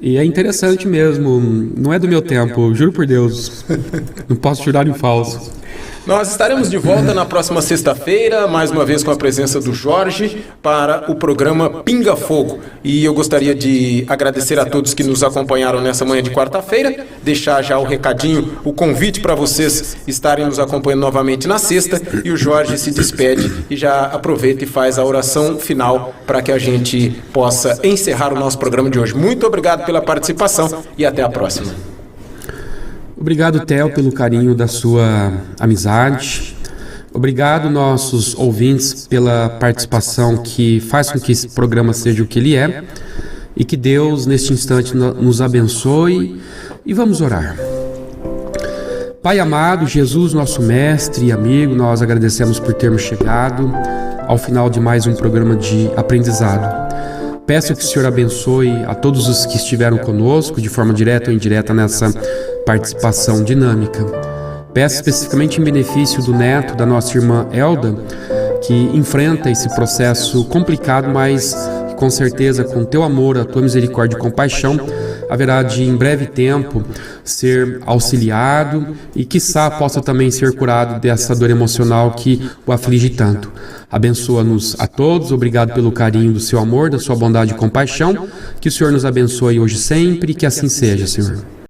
E é interessante mesmo. Não é do meu tempo, juro por Deus. Não posso jurar em falso. Nós estaremos de volta na próxima sexta-feira, mais uma vez com a presença do Jorge, para o programa Pinga Fogo. E eu gostaria de agradecer a todos que nos acompanharam nessa manhã de quarta-feira, deixar já o recadinho, o convite para vocês estarem nos acompanhando novamente na sexta, e o Jorge se despede e já aproveita e faz a oração final para que a gente possa encerrar o nosso programa de hoje. Muito obrigado pela participação e até a próxima. Obrigado, Theo, pelo carinho da sua amizade. Obrigado, nossos ouvintes, pela participação que faz com que esse programa seja o que ele é. E que Deus, neste instante, nos abençoe. E vamos orar. Pai amado, Jesus, nosso mestre e amigo, nós agradecemos por termos chegado ao final de mais um programa de aprendizado. Peço que o Senhor abençoe a todos os que estiveram conosco, de forma direta ou indireta, nessa participação dinâmica. Peço especificamente em benefício do neto da nossa irmã Elda, que enfrenta esse processo complicado, mas com certeza, com teu amor, a tua misericórdia e compaixão, haverá de, em breve tempo, ser auxiliado e, quiçá, possa também ser curado dessa dor emocional que o aflige tanto. Abençoa-nos a todos, obrigado pelo carinho do seu amor, da sua bondade e compaixão, que o Senhor nos abençoe hoje e sempre, e que assim seja, Senhor.